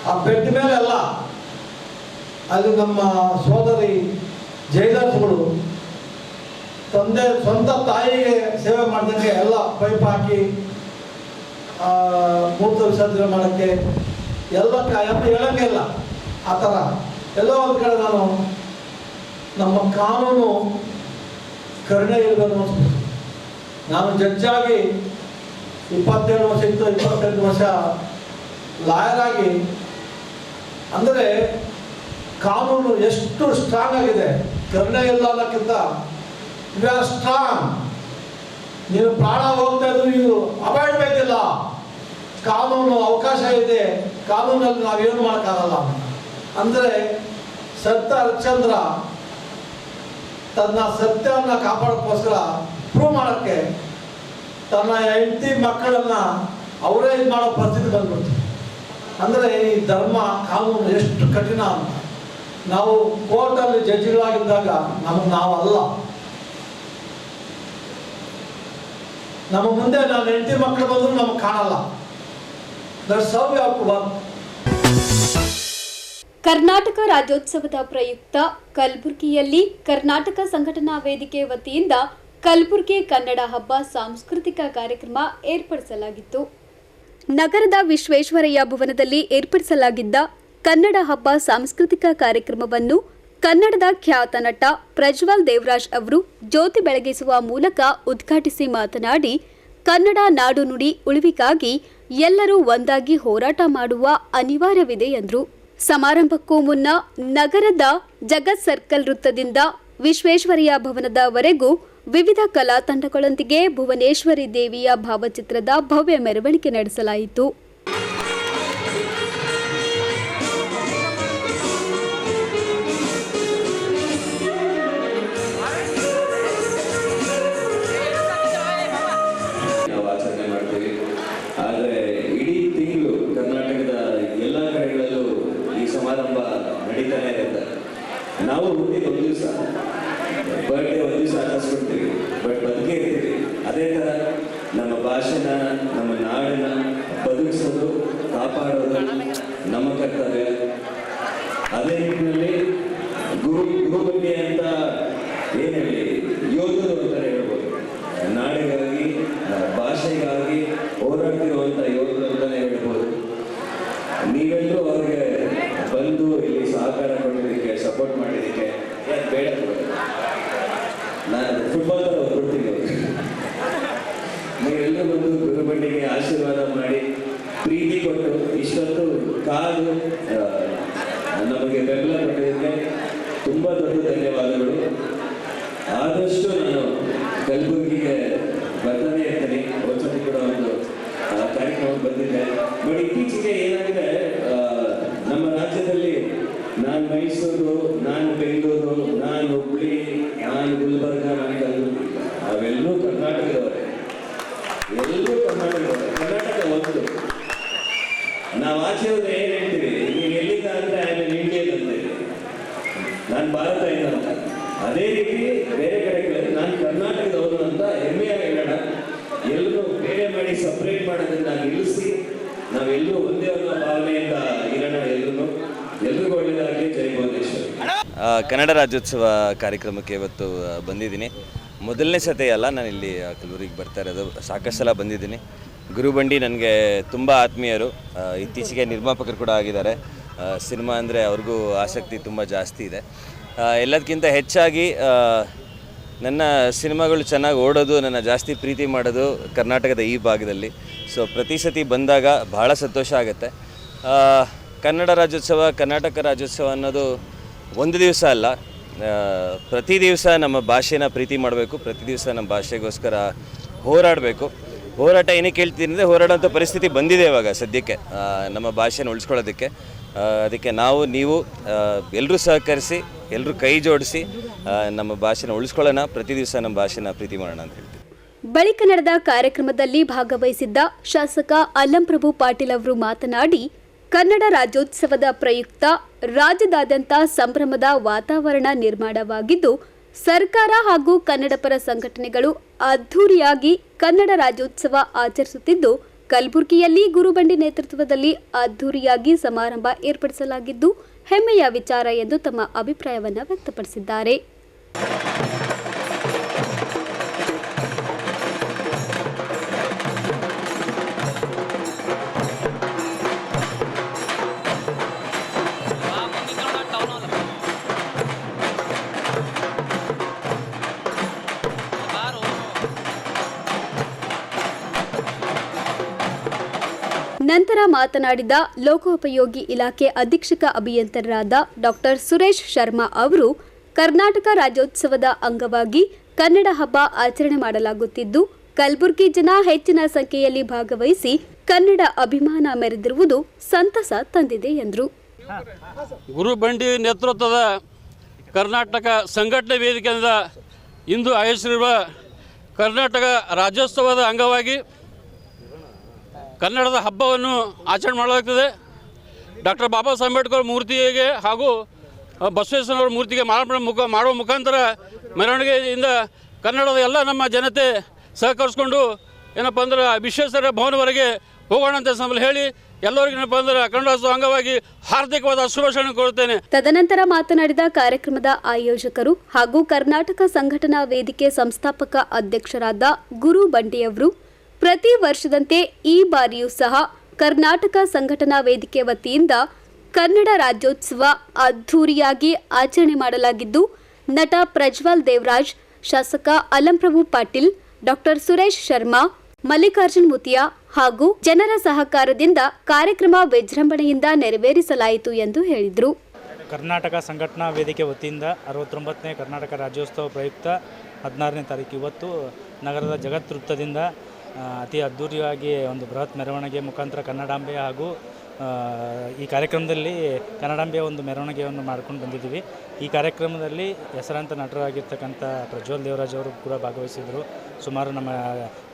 ಆ ಬೆಡ್ ಮೇಲೆ ಅಲ್ಲ, ಅಲ್ಲಿ ನಮ್ಮ ಸೋದರಿ ಜೈಲರ್ಸ್ಗಳು ಸ್ವಂತ ತಾಯಿಗೆ ಸೇವೆ ಮಾಡಿದಂಗೆ ಎಲ್ಲ ಪೈಪ್ ಹಾಕಿ ಮೂತ್ರ ವಿಸರ್ಜನೆ ಮಾಡೋಕ್ಕೆ ಎಲ್ಲ ಹೇಳೋಂಗೆ ಇಲ್ಲ. ಆ ಥರ ಎಲ್ಲೋ ಒಂದು ಕಡೆ ನಾನು ನಮ್ಮ ಕಾನೂನು ಕರುಣೆ ಇರಬೇಕು ಅನಿಸ್ಬಿಟ್ಟು ನಾನು ಜಡ್ಜಾಗಿ 27 ವರ್ಷ ಇತ್ತು, 28 ವರ್ಷ ಲಾಯರ್ ಆಗಿ. ಅಂದರೆ ಕಾನೂನು ಎಷ್ಟು ಸ್ಟ್ರಾಂಗ್ ಆಗಿದೆ, ಕರುಣೆ ಇಲ್ಲ ಅನ್ನೋಕ್ಕಿಂತ ವಿ ಆರ್ ಸ್ಟ್ರಾಂಗ್. ನೀನು ಪ್ರಾಣ ಹೋಗ್ತಾ ಇದ್ರು ಇದು ಅವಾಯ್ಡ್ ಬೇಕಿಲ್ಲ, ಕಾನೂನು ಅವಕಾಶ ಇದೆ, ಕಾನೂನಲ್ಲಿ ನಾವೇನು ಮಾಡೋಕ್ಕಾಗಲ್ಲ. ಅಂದರೆ ಸತ್ಯ ಹರಿಶ್ಚಂದ್ರ ತನ್ನ ಸತ್ಯವನ್ನು ಕಾಪಾಡೋಕ್ಕೋಸ್ಕರ ಪ್ರೂವ್ ಮಾಡೋಕ್ಕೆ ತನ್ನ ಹೆಂಡತಿ ಮಕ್ಕಳನ್ನು ಅವರೇ ಇದು ಮಾಡೋ ಪರಿಸ್ಥಿತಿ ಬಂದ್ಬಿಡ್ತು. ಅಂದರೆ ಈ ಧರ್ಮ ಕಾನೂನು ಎಷ್ಟು ಕಠಿಣ ಅಂತ ನಾವು ಕೋರ್ಟಲ್ಲಿ ಜಡ್ಜಿಗಳಾಗಿದ್ದಾಗ ನಾವಲ್ಲ, ನಮ್ಮ ಮುಂದೆ ನಾನು ಹೆಂಡತಿ ಮಕ್ಕಳು ಬಂದರೂ ನಮಗೆ ಕಾಣಲ್ಲ. That's how we have to work. Karnataka ರಾಜ್ಯೋತ್ಸವದ ಪ್ರಯುಕ್ತ ಕಲಬುರಗಿಯಲ್ಲಿ ಕರ್ನಾಟಕ ಸಂಘಟನಾ ವೇದಿಕೆ ವತಿಯಿಂದ ಕಲಬುರಗಿ ಕನ್ನಡ ಹಬ್ಬ ಸಾಂಸ್ಕೃತಿಕ ಕಾರ್ಯಕ್ರಮ ಏರ್ಪಡಿಸಲಾಗಿತ್ತು. ನಗರದ ವಿಶ್ವೇಶ್ವರಯ್ಯ ಭವನದಲ್ಲಿ ಏರ್ಪಡಿಸಲಾಗಿದ್ದ ಕನ್ನಡ ಹಬ್ಬ ಸಾಂಸ್ಕೃತಿಕ ಕಾರ್ಯಕ್ರಮವನ್ನು ಕನ್ನಡದ ಖ್ಯಾತ ನಟ ಪ್ರಜ್ವಲ್ ದೇವರಾಜ್ ಅವರು ಜ್ಯೋತಿ ಬೆಳಗಿಸುವ ಮೂಲಕ ಉದ್ಘಾಟಿಸಿ ಮಾತನಾಡಿ, ಕನ್ನಡ ನಾಡು ನುಡಿ ಉಳಿವಿಗಾಗಿ ಎಲ್ಲರೂ ಒಂದಾಗಿ ಹೋರಾಟ ಮಾಡುವ ಅನಿವಾರ್ಯವಿದೆ ಎಂದರು. ಸಮಾರಂಭಕ್ಕೂ ಮುನ್ನ ನಗರದ ಜಗತ್ ಸರ್ಕಲ್ ವೃತ್ತದಿಂದ ವಿಶ್ವೇಶ್ವರಯ್ಯ ಭವನದವರೆಗೂ ವಿವಿಧ ಕಲಾ ತಂಡಗಳೊಂದಿಗೆ ಭುವನೇಶ್ವರಿ ದೇವಿಯ ಭಾವಚಿತ್ರದ ಭವ್ಯ ಮೆರವಣಿಗೆ ನಡೆಸಲಾಯಿತು. ಆದರೆ ಇಡೀ ತಿಂಗಳು ಕರ್ನಾಟಕದ ಎಲ್ಲ ಕಡೆಗಳಲ್ಲೂ ಈ ಸಮಾರಂಭ ನಡೀತಾನೆ ಇರುತ್ತೆ. ನಾವು ಹುಟ್ಟಿದ ಒಂದು ದಿವಸ ಬರ್ಡೇ ಒಂದು ದಿವಸ ಆಚರಿಸ್ಕೊಡ್ತೀವಿ, ಬಟ್ ಬದುಕೇ ಇರ್ತೀವಿ. ಅದೇ ಥರ ನಮ್ಮ ಭಾಷೆನ, ನಮ್ಮ ನಾಡನ್ನ ಬದುಕಿಸೋದು, ಕಾಪಾಡೋದು ನಮ್ಮ ಕರ್ತವ್ಯ. ಅದೇ ನಿಟ್ಟಿನಲ್ಲಿ ಗುರುಬಂಡಿ ಅಂತ ಏನು ಹೇಳಿ ಯೋಧರು ಅಂತಾನೆ ಹೇಳ್ಬೋದು. ನಾಡಿಗಾಗಿ, ಭಾಷೆಗಾಗಿ ಹೋರಾಡ್ತಿರುವಂಥ ಯೋಧರು ಅಂತಾನೆ ಹೇಳ್ಬೋದು. ನೀವೆಲ್ಲರೂ ಅವ್ರಿಗೆ ಬಂದು ಇಲ್ಲಿ ಸಹಕಾರ ಕೊಟ್ಟಿದ್ದಕ್ಕೆ, ಸಪೋರ್ಟ್ ಮಾಡಿದ್ದಕ್ಕೆ ಏನು ಬೇಡ, ನಾನು ಫುಟ್ಬಾಲ್ ಕೊಡ್ತೀನಿ. ನೀವೆಲ್ಲರೂ ಬಂದು ಗುರುಬಂಡಿಗೆ ಆಶೀರ್ವಾದ ಮಾಡಿ, ಪ್ರೀತಿ ಕೊಟ್ಟು, ಇಷ್ಟೊತ್ತು ಕಾದು ನಮಗೆ ಬೆಂಬಲ ಕೊಟ್ಟಿದ್ದಕ್ಕೆ ತುಂಬ ದೊಡ್ಡ ಧನ್ಯವಾದಗಳು. ಆದಷ್ಟು ನಾನು ಕಲಬುರಗಿಗೆ ಬರ್ತಾನೆ ಇರ್ತೀನಿ. ಒಂದ್ಸತಿ ಕೂಡ ಒಂದು ಕಾರ್ಯಕ್ರಮ ಬಂದಿದ್ದೆ. ಬಟ್ ಇತ್ತೀಚೆಗೆ ಏನಾಗಿದೆ, ನಮ್ಮ ರಾಜ್ಯದಲ್ಲಿ ನಾನು ಮೈಸೂರು, ನಾನು ಬೆಂಗಳೂರು, ನಾನು ಹುಬ್ಬಳ್ಳಿ, ನಾನು ಗುಲ್ಬರ್ಗ, ನಾನು ಕಲಬುರಗಿ, ಅವೆಲ್ಲೂ ಕರ್ನಾಟಕದವರೇ. ಎಲ್ಲರೂ ಕರ್ನಾಟಕದವರೇ. ಕರ್ನಾಟಕ ಒಂದು. ನಾವು ಆಚೆ ಹೋದ್ರೆ ಏನು ಹೇಳ್ತೀವಿ, ನೀವು ಎಲ್ಲಿಂದ ಅಂದರೆ ಆಮೇಲೆ ಇಂಡಿಯನ್ ಅಂತೀವಿ, ನಾನು ಭಾರತದಿಂದ ಅಂತ. ಅದೇ ರೀತಿ ಬೇರೆ ಕಡೆಗಳಲ್ಲಿ ನಾನು ಕರ್ನಾಟಕದವರು ಅಂತ ಹೆಮ್ಮೆಯಾಗಿ ಹೇಳೋಣ. ಎಲ್ಲರೂ ಬೇರೆ ಮಾಡಿ ಸಪ್ರೇಟ್ ಮಾಡೋದನ್ನ ನಿಲ್ಲಿಸಿ ನಾವೆಲ್ಲರೂ ಒಂದೇ ಒಂದು ಭಾವನೆಯಿಂದ ಇರೋಣ. ಎಲ್ರಿಗೂ ಒಳ್ಳೆಯದಾಗಲಿ. ಜೈ ಭುವನೇಶ್ವರಿ. ಕನ್ನಡ ರಾಜ್ಯೋತ್ಸವ ಕಾರ್ಯಕ್ರಮಕ್ಕೆ ಇವತ್ತು ಬಂದಿದ್ದೀನಿ. ಮೊದಲನೇ ಸತಿ ಅಲ್ಲ ನಾನು ಇಲ್ಲಿ ಕಲಬುರಗಿಗೆ ಬರ್ತಾ ಇರೋದು. ಸಾಕಷ್ಟು ಸಲ ಬಂದಿದ್ದೀನಿ. ಗುರುಬಂಡಿ ನನಗೆ ತುಂಬ ಆತ್ಮೀಯರು. ಇತ್ತೀಚೆಗೆ ನಿರ್ಮಾಪಕರು ಕೂಡ ಆಗಿದ್ದಾರೆ. ಸಿನಿಮಾ ಅಂದರೆ ಅವ್ರಿಗೂ ಆಸಕ್ತಿ ತುಂಬ ಜಾಸ್ತಿ ಇದೆ. ಎಲ್ಲದಕ್ಕಿಂತ ಹೆಚ್ಚಾಗಿ ನನ್ನ ಸಿನಿಮಾಗಳು ಚೆನ್ನಾಗಿ ಓಡೋದು, ನನ್ನ ಜಾಸ್ತಿ ಪ್ರೀತಿ ಮಾಡೋದು ಕರ್ನಾಟಕದ ಈ ಭಾಗದಲ್ಲಿ. ಸೊ ಪ್ರತಿ ಸತಿ ಬಂದಾಗ ಭಾಳ ಸಂತೋಷ ಆಗುತ್ತೆ. ಕನ್ನಡ ರಾಜ್ಯೋತ್ಸವ, ಕರ್ನಾಟಕ ರಾಜ್ಯೋತ್ಸವ ಅನ್ನೋದು ಒಂದು ದಿವಸ ಅಲ್ಲ, ಪ್ರತಿ ದಿವಸ ನಮ್ಮ ಭಾಷೆನ ಪ್ರೀತಿ ಮಾಡಬೇಕು, ಪ್ರತಿ ದಿವಸ ನಮ್ಮ ಭಾಷೆಗೋಸ್ಕರ ಹೋರಾಡಬೇಕು. ಹೋರಾಟ ಏನಕ್ಕೆ ಹೇಳ್ತೀನಿ ಅಂದರೆ, ಹೋರಾಡೋಂಥ ಪರಿಸ್ಥಿತಿ ಬಂದಿದೆ ಇವಾಗ ಸದ್ಯಕ್ಕೆ ನಮ್ಮ ಭಾಷೆನ ಉಳಿಸ್ಕೊಳ್ಳೋದಕ್ಕೆ. ಅದಕ್ಕೆ ನೀವು ಎಲ್ಲರೂ ಸಹಕರಿಸಿ, ಎಲ್ಲರೂ ಕೈ ಜೋಡಿಸಿ ನಮ್ಮ ಭಾಷೆನ ಉಳಿಸ್ಕೊಳ್ಳೋಣ, ಪ್ರತಿ ದಿವಸ ನಮ್ಮ ಭಾಷೆನ ಪ್ರೀತಿ ಮಾಡೋಣ ಅಂತ ಹೇಳ್ತೀವಿ. ಬಳಿಕ ನಡೆದ ಕಾರ್ಯಕ್ರಮದಲ್ಲಿ ಭಾಗವಹಿಸಿದ್ದ ಶಾಸಕ ಅಲ್ಲಂಪ್ರಭು ಪಾಟೀಲ್ ಅವರು ಮಾತನಾಡಿ, ಕನ್ನಡ ರಾಜ್ಯೋತ್ಸವದ ಪ್ರಯುಕ್ತ ರಾಜ್ಯದಾದ್ಯಂತ ಸಂಭ್ರಮದ ವಾತಾವರಣ ನಿರ್ಮಾಣವಾಗಿದ್ದು, ಸರ್ಕಾರ ಹಾಗೂ ಕನ್ನಡಪರ ಸಂಘಟನೆಗಳು ಅದ್ಧೂರಿಯಾಗಿ ಕನ್ನಡ ರಾಜ್ಯೋತ್ಸವ ಆಚರಿಸುತ್ತಿದ್ದು, ಕಲಬುರಗಿಯಲ್ಲಿ ಗುರುಬಂಡಿ ನೇತೃತ್ವದಲ್ಲಿ ಅದ್ಧೂರಿಯಾಗಿ ಸಮಾರಂಭ ಏರ್ಪಡಿಸಲಾಗಿದ್ದು ಹೆಮ್ಮೆಯ ವಿಚಾರ ಎಂದು ತಮ್ಮ ಅಭಿಪ್ರಾಯವನ್ನು ವ್ಯಕ್ತಪಡಿಸಿದ್ದಾರೆ. ನಂತರ ಮಾತನಾಡಿದ ಲೋಕೋಪಯೋಗಿ ಇಲಾಖೆ ಅಧೀಕ್ಷಕ ಅಭಿಯಂತರರಾದ ಡಾಕ್ಟರ್ ಸುರೇಶ್ ಶರ್ಮಾ ಅವರು, ಕರ್ನಾಟಕ ರಾಜ್ಯೋತ್ಸವದ ಅಂಗವಾಗಿ ಕನ್ನಡ ಹಬ್ಬ ಆಚರಣೆ ಮಾಡಲಾಗುತ್ತಿದ್ದು, ಕಲಬುರಗಿ ಜನ ಹೆಚ್ಚಿನ ಸಂಖ್ಯೆಯಲ್ಲಿ ಭಾಗವಹಿಸಿ ಕನ್ನಡ ಅಭಿಮಾನ ಮೆರೆದಿರುವುದು ಸಂತಸ ತಂದಿದೆ ಎಂದರು. ಗುರುಬಂಡಿ ನೇತೃತ್ವದ ಕರ್ನಾಟಕ ಸಂಘಟನೆ ವೇದಿಕೆಯಿಂದ ಇಂದು ಆಯೋಜಿಸಿರುವ ಕರ್ನಾಟಕ ರಾಜ್ಯೋತ್ಸವದ ಅಂಗವಾಗಿ ಕನ್ನಡದ ಹಬ್ಬವನ್ನು ಆಚರಣೆ ಮಾಡಲಾಗುತ್ತದೆ. ಡಾಕ್ಟರ್ ಬಾಬಾ ಸಾಹೇಬ್ ಅಂಬೇಡ್ಕರ್ ಮೂರ್ತಿಗೆ ಹಾಗೂ ಬಸವೇಶ್ವರರ ಮೂರ್ತಿಗೆ ಮಾಡುವ ಮುಖಾಂತರ ಮೆರವಣಿಗೆಯಿಂದ ಕನ್ನಡದ ಎಲ್ಲ ನಮ್ಮ ಜನತೆ ಸಹಕರಿಸಿಕೊಂಡು ಏನಪ್ಪ ಅಂದ್ರೆ ವಿಶ್ವೇಶ್ವರ ಭವನವರೆಗೆ ಹೋಗೋಣ ಅಂತ ಹೇಳಿ ಎಲ್ಲರಿಗೂ ಏನಪ್ಪ ಅಂದ್ರೆ ಕನ್ನಡೋತ್ಸವ ಅಂಗವಾಗಿ ಹಾರ್ದಿಕವಾದ ಶುಭಾಶಯ ಕೋರುತ್ತೇನೆ. ತದನಂತರ ಮಾತನಾಡಿದ ಕಾರ್ಯಕ್ರಮದ ಆಯೋಜಕರು ಹಾಗೂ ಕರ್ನಾಟಕ ಸಂಘಟನಾ ವೇದಿಕೆ ಸಂಸ್ಥಾಪಕ ಅಧ್ಯಕ್ಷರಾದ ಗುರು ಬಂಡಿಯವರು, ಪ್ರತಿ ವರ್ಷದಂತೆ ಈ ಬಾರಿಯೂ ಸಹ ಕರ್ನಾಟಕ ಸಂಘಟನಾ ವೇದಿಕೆ ವತಿಯಿಂದ ಕನ್ನಡ ರಾಜ್ಯೋತ್ಸವ ಅದ್ಧೂರಿಯಾಗಿ ಆಚರಣೆ ಮಾಡಲಾಗಿದ್ದು, ನಟ ಪ್ರಜ್ವಲ್ ದೇವರಾಜ್, ಶಾಸಕ ಅಲ್ಲಂಪ್ರಭು ಪಾಟೀಲ್, ಡಾಕ್ಟರ್ ಸುರೇಶ್ ಶರ್ಮಾ, ಮಲ್ಲಿಕಾರ್ಜುನ್ ಮುತಿಯಾ ಹಾಗೂ ಜನರ ಸಹಕಾರದಿಂದ ಕಾರ್ಯಕ್ರಮ ವಿಜೃಂಭಣೆಯಿಂದ ನೆರವೇರಿಸಲಾಯಿತು ಎಂದು ಹೇಳಿದರು. ಕರ್ನಾಟಕ ಸಂಘಟನಾ ವೇದಿಕೆ ವತಿಯಿಂದ 69ನೇ ಕರ್ನಾಟಕ ರಾಜ್ಯೋತ್ಸವ ಪ್ರಯುಕ್ತ 16ನೇ ತಾರೀಕು ಇವತ್ತು ನಗರದ ಜಗತ್ ವೃತ್ತದಿಂದ ಅತಿ ಅದ್ಧೂರಿಯಾಗಿ ಒಂದು ಬೃಹತ್ ಮೆರವಣಿಗೆ ಮುಖಾಂತರ ಕನ್ನಡಾಂಬೆ ಹಾಗೂ ಈ ಕಾರ್ಯಕ್ರಮದಲ್ಲಿ ಕನ್ನಡಾಂಬೆಯ ಒಂದು ಮೆರವಣಿಗೆಯನ್ನು ಮಾಡ್ಕೊಂಡು ಬಂದಿದ್ದೀವಿ. ಈ ಕಾರ್ಯಕ್ರಮದಲ್ಲಿ ಹೆಸರಾಂತ ನಟರಾಗಿರ್ತಕ್ಕಂಥ ಪ್ರಜ್ವಲ್ ದೇವರಾಜ್ ಅವರು ಕೂಡ ಭಾಗವಹಿಸಿದರು. ಸುಮಾರು ನಮ್ಮ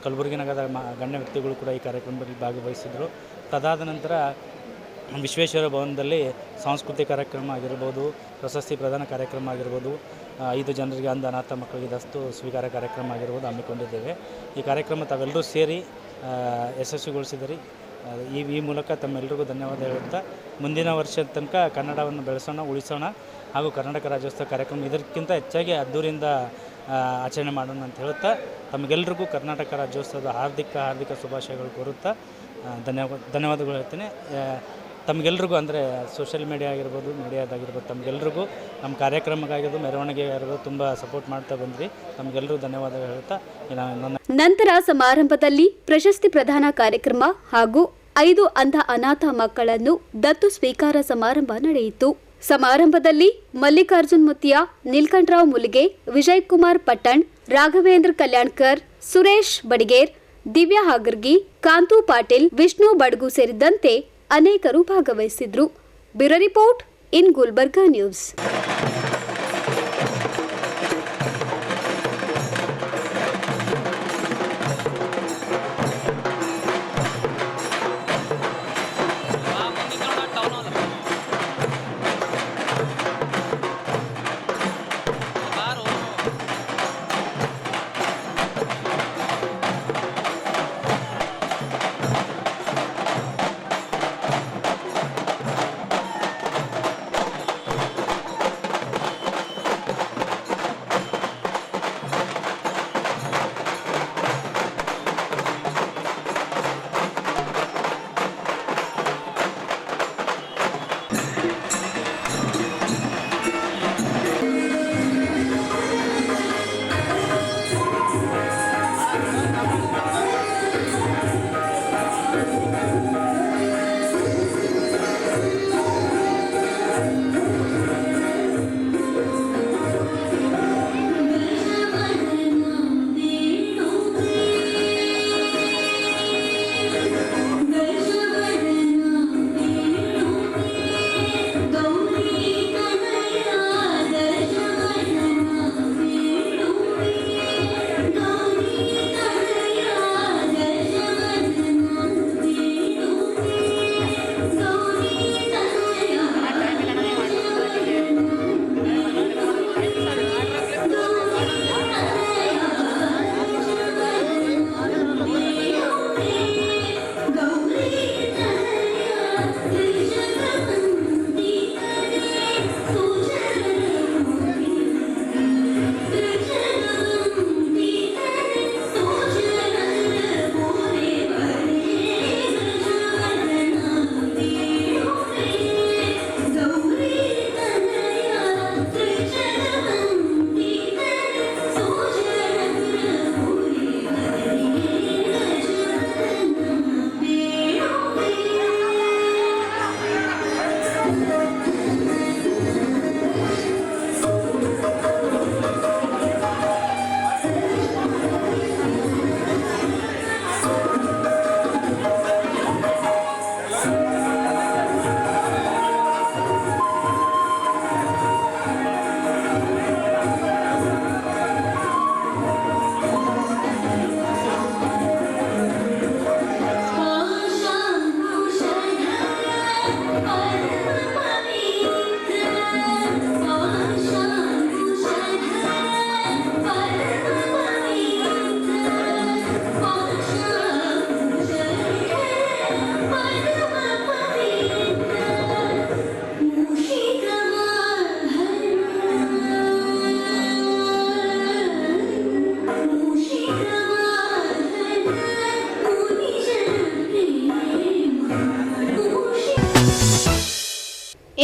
ಕಲಬುರಗಿ ನಗರದ ಗಣ್ಯ ವ್ಯಕ್ತಿಗಳು ಕೂಡ ಈ ಕಾರ್ಯಕ್ರಮದಲ್ಲಿ ಭಾಗವಹಿಸಿದರು. ತದಾದ ನಂತರ ವಿಶ್ವೇಶ್ವರ ಭವನದಲ್ಲಿ ಸಾಂಸ್ಕೃತಿಕ ಕಾರ್ಯಕ್ರಮ ಆಗಿರ್ಬೋದು, ಪ್ರಶಸ್ತಿ ಪ್ರದಾನ ಕಾರ್ಯಕ್ರಮ ಆಗಿರ್ಬೋದು, 5 ಜನರಿಗೆ ಅಂಧ ಅನಾಥ ಮಕ್ಕಳಿಗೆ ದಸ್ತು ಸ್ವೀಕಾರ ಕಾರ್ಯಕ್ರಮ ಆಗಿರ್ಬೋದು ಹಮ್ಮಿಕೊಂಡಿದ್ದೇವೆ. ಈ ಕಾರ್ಯಕ್ರಮ ತಾವೆಲ್ಲರೂ ಸೇರಿ ಯಶಸ್ವಿಗೊಳಿಸಿದಿರಿ. ಈ ಮೂಲಕ ತಮ್ಮೆಲ್ಲರಿಗೂ ಧನ್ಯವಾದ ಹೇಳುತ್ತಾ ಮುಂದಿನ ವರ್ಷದ ತನಕ ಕನ್ನಡವನ್ನು ಬೆಳೆಸೋಣ, ಉಳಿಸೋಣ ಹಾಗೂ ಕರ್ನಾಟಕ ರಾಜ್ಯೋತ್ಸವ ಕಾರ್ಯಕ್ರಮ ಇದಕ್ಕಿಂತ ಹೆಚ್ಚಾಗಿ ಅದ್ದೂರಿಯಿಂದ ಆಚರಣೆ ಮಾಡೋಣ ಅಂತ ಹೇಳುತ್ತಾ ತಮಗೆಲ್ಲರಿಗೂ ಕರ್ನಾಟಕ ರಾಜ್ಯೋತ್ಸವದ ಹಾರ್ದಿಕ ಶುಭಾಶಯಗಳು ಕೋರುತ್ತಾ ಧನ್ಯವಾದಗಳು ಹೇಳ್ತೀನಿ. ತಮಗೆಲ್ರಿಗೂ ಅಂದರೆ ಸೋಷಿಯಲ್ ಮೀಡಿಯಾ ಆಗಿರ್ಬೋದು, ಮೀಡಿಯಾದಾಗಿರ್ಬೋದು, ತಮಗೆಲ್ರಿಗೂ ನಮ್ಮ ಕಾರ್ಯಕ್ರಮಕ್ಕಾಗಿರ್ಬೋದು, ಮೆರವಣಿಗೆ ಆಗಿರ್ಬೋದು ತುಂಬ ಸಪೋರ್ಟ್ ಮಾಡ್ತಾ ಬಂದ್ರಿ. ತಮಗೆಲ್ಲರೂ ಧನ್ಯವಾದ ಹೇಳ್ತಾ ನಂತರ ಸಮಾರಂಭದಲ್ಲಿ ಪ್ರಶಸ್ತಿ ಪ್ರದಾನ ಕಾರ್ಯಕ್ರಮ ಹಾಗೂ 5 ಅಂಧ ಅನಾಥ ಮಕ್ಕಳನ್ನು ದತ್ತು ಸ್ವೀಕಾರ ಸಮಾರಂಭ ನಡೆಯಿತು. ಸಮಾರಂಭದಲ್ಲಿ ಮಲ್ಲಿಕಾರ್ಜುನ್ ಮುತ್ತಿಯಾ, ನೀಲ್ಕಂಠರಾವ್ ಮುಲಿಗೆ, ವಿಜಯ್ ಕುಮಾರ್ ಪಟ್ಟಣ್, ರಾಘವೇಂದ್ರ ಕಲ್ಯಾಣ್ಕರ್, ಸುರೇಶ್ ಬಡಿಗೇರ್, ದಿವ್ಯಾ ಹಾಗರ್ಗಿ, ಕಾಂತು ಪಾಟೀಲ್, ವಿಷ್ಣು ಬಡ್ಗು ಸೇರಿದಂತೆ ಅನೇಕರು ಭಾಗವಹಿಸಿದ್ರು. Bureau report in Gulbarga news.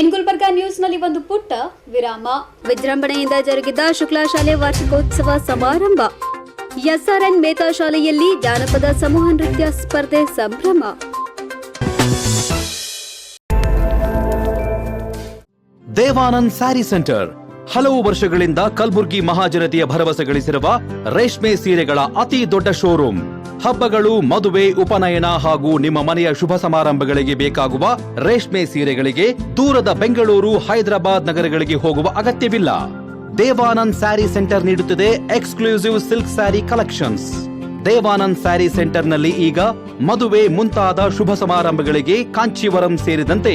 In Gulbarga ನ್ಯೂಸ್ನಲ್ಲಿ ಒಂದು ಪುಟ್ಟ ವಿರಾಮ. ವಿಜೃಂಭಣೆಯಿಂದ ಜರುಗಿದ ಶುಕ್ಲಾ ಶಾಲೆ ವಾರ್ಷಿಕೋತ್ಸವ ಸಮಾರಂಭ. ಎಸ್ಆರ್ಎನ್ ಮೇತಾ ಶಾಲೆಯಲ್ಲಿ ಜಾನಪದ ಸಮೂಹ ನೃತ್ಯ ಸ್ಪರ್ಧೆ ಸಂಭ್ರಮ. ದೇವಾನಂದ್ ಸ್ಯಾರಿ ಸೆಂಟರ್ ಹಲವು ವರ್ಷಗಳಿಂದ ಕಲಬುರ್ಗಿ ಮಹಾಜನತೆಯ ಭರವಸೆ ಗಳಿಸಿರುವ ರೇಷ್ಮೆ ಸೀರೆಗಳ ಅತಿ ದೊಡ್ಡ ಶೋರೂಮ್. ಹಬ್ಬಗಳು, ಮದುವೆ, ಉಪನಯನ ಹಾಗೂ ನಿಮ್ಮ ಮನೆಯ ಶುಭ ಸಮಾರಂಭಗಳಿಗೆ ಬೇಕಾಗುವ ರೇಷ್ಮೆ ಸೀರೆಗಳಿಗೆ ದೂರದ ಬೆಂಗಳೂರು, ಹೈದರಾಬಾದ್ ನಗರಗಳಿಗೆ ಹೋಗುವ ಅಗತ್ಯವಿಲ್ಲ. ದೇವಾನಂದ್ ಸ್ಯಾರಿ ಸೆಂಟರ್ ನೀಡುತ್ತಿದೆ exclusive silk sari collections. Devanand sari ಸೆಂಟರ್ನಲ್ಲಿ ಈಗ ಮದುವೆ ಮುಂತಾದ ಶುಭ ಸಮಾರಂಭಗಳಿಗೆ ಕಾಂಚೀವರಂ ಸೇರಿದಂತೆ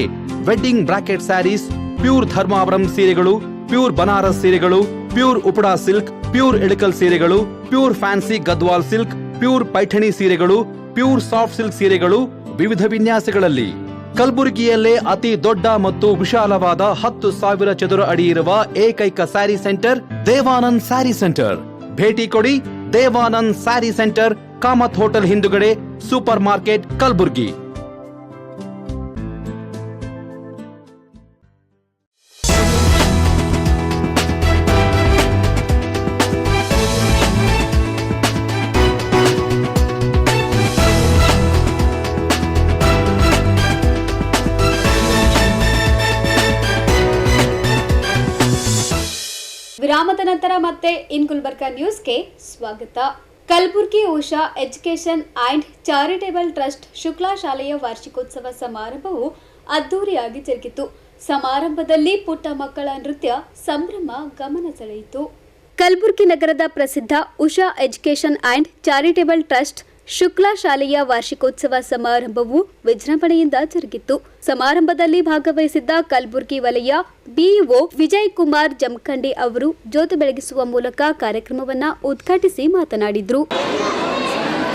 wedding brocade saris, pure Dharmavaram ಸೀರೆಗಳು, ಪ್ಯೂರ್ ಬನಾರಸ್ ಸೀರೆಗಳು, pure Uppada silk, pure Ilkal ಸೀರೆಗಳು, pure fancy Gadwal silk, pure Paithani ಸೀರೆಗಳು, ಪ್ಯೂರ್ ಸಾಫ್ಟ್ ಸಿಲ್ಕ್ ಸೀರೆಗಳು ವಿವಿಧ ವಿನ್ಯಾಸಗಳಲ್ಲಿ. ಕಲಬುರಗಿಯಲ್ಲೇ ಅತಿ ದೊಡ್ಡ ಮತ್ತು ವಿಶಾಲವಾದ 10,000 ಚದುರ ಅಡಿ ಇರುವ ಏಕೈಕ sari centre Devanand sari centre. ಭೇಟಿ ಕೊಡಿ. ದೇವಾನಂದ್ ಸ್ಯಾರಿ ಸೆಂಟರ್, ಕಾಮತ್ ಹೋಟೆಲ್ ಹಿಂದುಗಡೆ, ಸೂಪರ್ ಮಾರ್ಕೆಟ್, ಕಲಬುರ್ಗಿ. ವಿರಾಮದ ನಂತರ ಮತ್ತೆ ಇನ್ ಗುಲ್ಬರ್ಗಾ ನ್ಯೂಸ್ಗೆ ಸ್ವಾಗತ. Kalaburgi Usha education and charitable trust Shukla ಶಾಲೆಯ ವಾರ್ಷಿಕೋತ್ಸವ ಸಮಾರಂಭವು ಅದ್ದೂರಿಯಾಗಿ ಜರುಗಿತು. ಸಮಾರಂಭದಲ್ಲಿ ಪುಟ್ಟ ಮಕ್ಕಳ ನೃತ್ಯ ಸಂಭ್ರಮ ಗಮನ ಸೆಳೆಯಿತು. ಕಲಬುರ್ಗಿ ನಗರದ ಪ್ರಸಿದ್ಧ Usha education and charitable trust Shukla ಶಾಲೆಯ ವಾರ್ಷಿಕೋತ್ಸವ ಸಮಾರಂಭವು ವಿಜೃಂಭಣೆಯಿಂದ ಜರುಗಿತು. ಸಮಾರಂಭದಲ್ಲಿ ಭಾಗವಹಿಸಿದ್ದ ಕಲಬುರ್ಗಿ ವಲಯ ಬಿಇಒ ವಿಜಯ್ ಕುಮಾರ್ ಜಮಖಂಡಿ ಅವರು ಜ್ಯೋತಿ ಬೆಳಗಿಸುವ ಮೂಲಕ ಕಾರ್ಯಕ್ರಮವನ್ನು ಉದ್ಘಾಟಿಸಿ ಮಾತನಾಡಿದರು.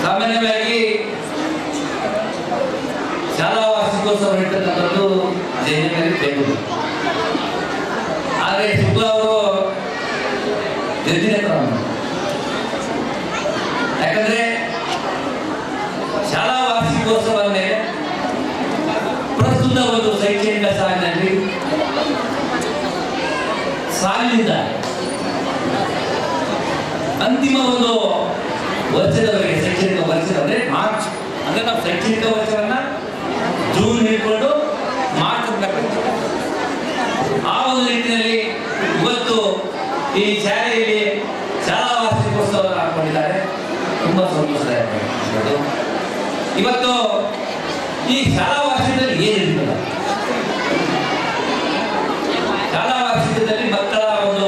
ಸಾಮಾನ್ಯವಾಗಿ ಶಾಲಾ ವಾರ್ಷಿಕೋತ್ಸವ ಇರ್ತಕ್ಕಂಥದ್ದು ಆದರೆ ಶುಕ್ಲಾ ಅವರು ಯಾಕಂದ್ರೆ ಶಾಲಾ ವಾರ್ಷಿಕೋತ್ಸವ ಮೇಲೆ ಪ್ರಸ್ತುತ ಒಂದು ಶೈಕ್ಷಣಿಕ ಸಾಲಿನಿಂದ ಅಂತಿಮ ಒಂದು ವರ್ಷದವರೆಗೆ ಶೈಕ್ಷಣಿಕ ವರ್ಷ ಅಂದ್ರೆ ಮಾರ್ಚ್ ಅಂದ್ರೆ ನಾವು ಶೈಕ್ಷಣಿಕ ವರ್ಷವನ್ನ ಜೂನ್ ಹಿಡ್ಕೊಂಡು ಮಾರ್ಚ್ ಆ ಒಂದು ನಿಟ್ಟಿನಲ್ಲಿ ಇವತ್ತು ಈ ಶಾಲೆಯಲ್ಲಿ ಶಾಲಾ ವಾರ್ಷಿಕೋತ್ಸವ ಹಾಕೊಂಡಿದ್ದಾರೆ. ತುಂಬಾ ಸಂತೋಷದಾಯಕ. ಇವತ್ತು ಈ ಶಾಲಾ ವಾರ್ಷಿಕದಲ್ಲಿ ಏನಿರ್ತದೆ, ಶಾಲಾ ವಾರ್ಷಿಕದಲ್ಲಿ ಮಕ್ಕಳ ಒಂದು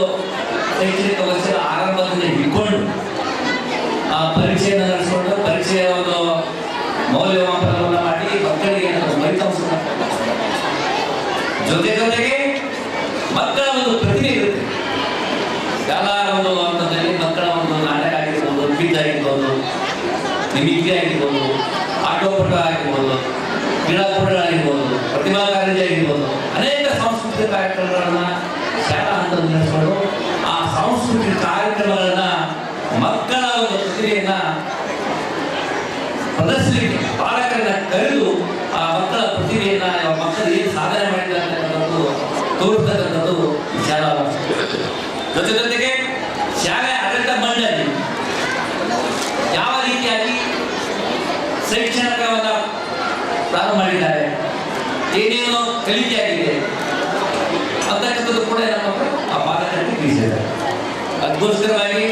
ಶೈಕ್ಷಣಿಕ ವರ್ಷದ ಆರಂಭದಿಂದ ಹಿಡ್ಕೊಂಡು ಪರೀಕ್ಷೆಯನ್ನು ನಡೆಸಿಕೊಂಡು ಪರೀಕ್ಷೆಯ ಒಂದು ಮೌಲ್ಯಮಾಪನವನ್ನು ಮಾಡಿ ಮಕ್ಕಳಿಗೆ ಫಲಿತಾಂಶ ಜೊತೆಗೆ ಮಕ್ಕಳ ಒಂದು ಪ್ರತಿಭೆ ಇರುತ್ತೆ. ಶಾಲಾ ಒಂದು ಹಂತದಲ್ಲಿ ಮಕ್ಕಳ ಒಂದು ನಾಟಕ ಆಗಿರ್ಬೋದು, ಕ್ವಿಜ್ ಆಗಿರ್ಬೋದು, ನಿಮಿಗೆ ಆಗಿರ್ಬೋದು, ಆಟೋಪಟ ಆಗಿರ್ಬೋದು, ಕ್ರೀಡಾಕೂಟಗಳಾಗಿರ್ಬೋದು, ಪ್ರತಿಭಾ ಕಾರಂಜಿ ಆಗಿರ್ಬೋದು, ಅನೇಕ ಸಾಂಸ್ಕೃತಿಕ ಕಾರ್ಯಕ್ರಮಗಳನ್ನ ಶಾಲಾ ಹಂತದಲ್ಲಿ ನಡೆಸಿಕೊಂಡು ಆ ಸಾಂಸ್ಕೃತಿಕ ಕಾರ್ಯಕ್ರಮಗಳನ್ನ ಮಕ್ಕಳ ಒಂದು ಪ್ರತಿಭೆಯನ್ನ ಪ್ರದರ್ಶನಕ್ಕೆ ಪಾಲಕರನ್ನ ಕರೆದು ಆ ಮಕ್ಕಳ ಪ್ರತಿಭೆಯನ್ನ ಮಕ್ಕಳು ಏನು ಸಾಧನೆ ಮಾಡಿದ್ದಾರೆ ಅನ್ನೋದು ತೋರಿಸ್ತಕ್ಕಂಥದ್ದು ಶಾಲಾ ಜೊತೆಗೆ ಶಾಲೆ ಆಡಳಿತ ಮಂಡಳಿ ಯಾವ ರೀತಿಯಾಗಿ ಶೈಕ್ಷಣಿಕವನ್ನು ಪ್ರಾರಂಭ ಮಾಡಿದ್ದಾರೆ, ಏನೇನೋ ಕಲಿಕೆಯಾಗಿದೆ ಅಂತಕ್ಕಂಥದ್ದು ಕೂಡ ನಮ್ಮ ಆ ಪಾಲಕರಿಗೆ ತಿಳಿಸಿದ್ದಾರೆ. ಅದಕ್ಕೋಸ್ಕರವಾಗಿ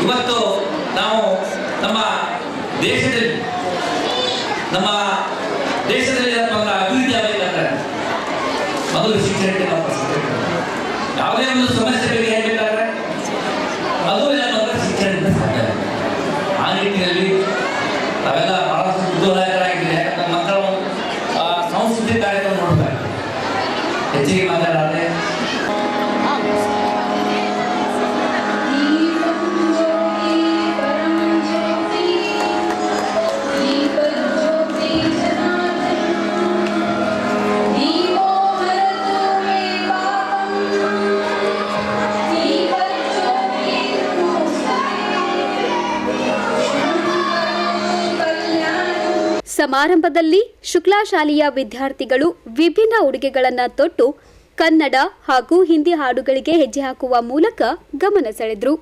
ಇವತ್ತು ನಾವು ನಮ್ಮ ದೇಶದಲ್ಲಿ ಅಭಿವೃದ್ಧಿ ಆಗಬೇಕಾದ್ರೆ ಮೊದಲು ಶಿಕ್ಷಣಕ್ಕೆ ನಾವು ಯಾವುದೇ ಒಂದು ಸಮಸ್ಯೆಗಳಿಗೆ ಹೇಳಬೇಕಾದ್ರೆ ಅದು ನಮ್ಮ ಶಿಕ್ಷಣದಿಂದ ಸಾಧ್ಯ. ಆ ನಿಟ್ಟಿನಲ್ಲಿ ನಾವೆಲ್ಲ ಬಹಳಷ್ಟು ಉದ್ಯೋಗರಾಗಿದ್ದಾರೆ. ಯಾಕಂದ್ರೆ ಮಕ್ಕಳ ಒಂದು ಸಂಸ್ಕೃತಿ ಕಾರ್ಯಕ್ರಮ ನೋಡ್ಬೇಕು. ಹೆಚ್ಚಿಗೆ ಮಾತಾಡಾದ್ರೆ ಸಮಾರಂಭದಲ್ಲಿ ಶುಕ್ಲಾ ಶಾಲೆಯ ವಿದ್ಯಾರ್ಥಿಗಳು ವಿಭಿನ್ನ ಉಡುಗೆಗಳನ್ನು ತೊಟ್ಟು ಕನ್ನಡ ಹಾಗೂ ಹಿಂದಿ ಹಾಡುಗಳಿಗೆ ಹೆಜ್ಜೆ ಹಾಕುವ ಮೂಲಕ ಗಮನ ಸೆಳೆದರು.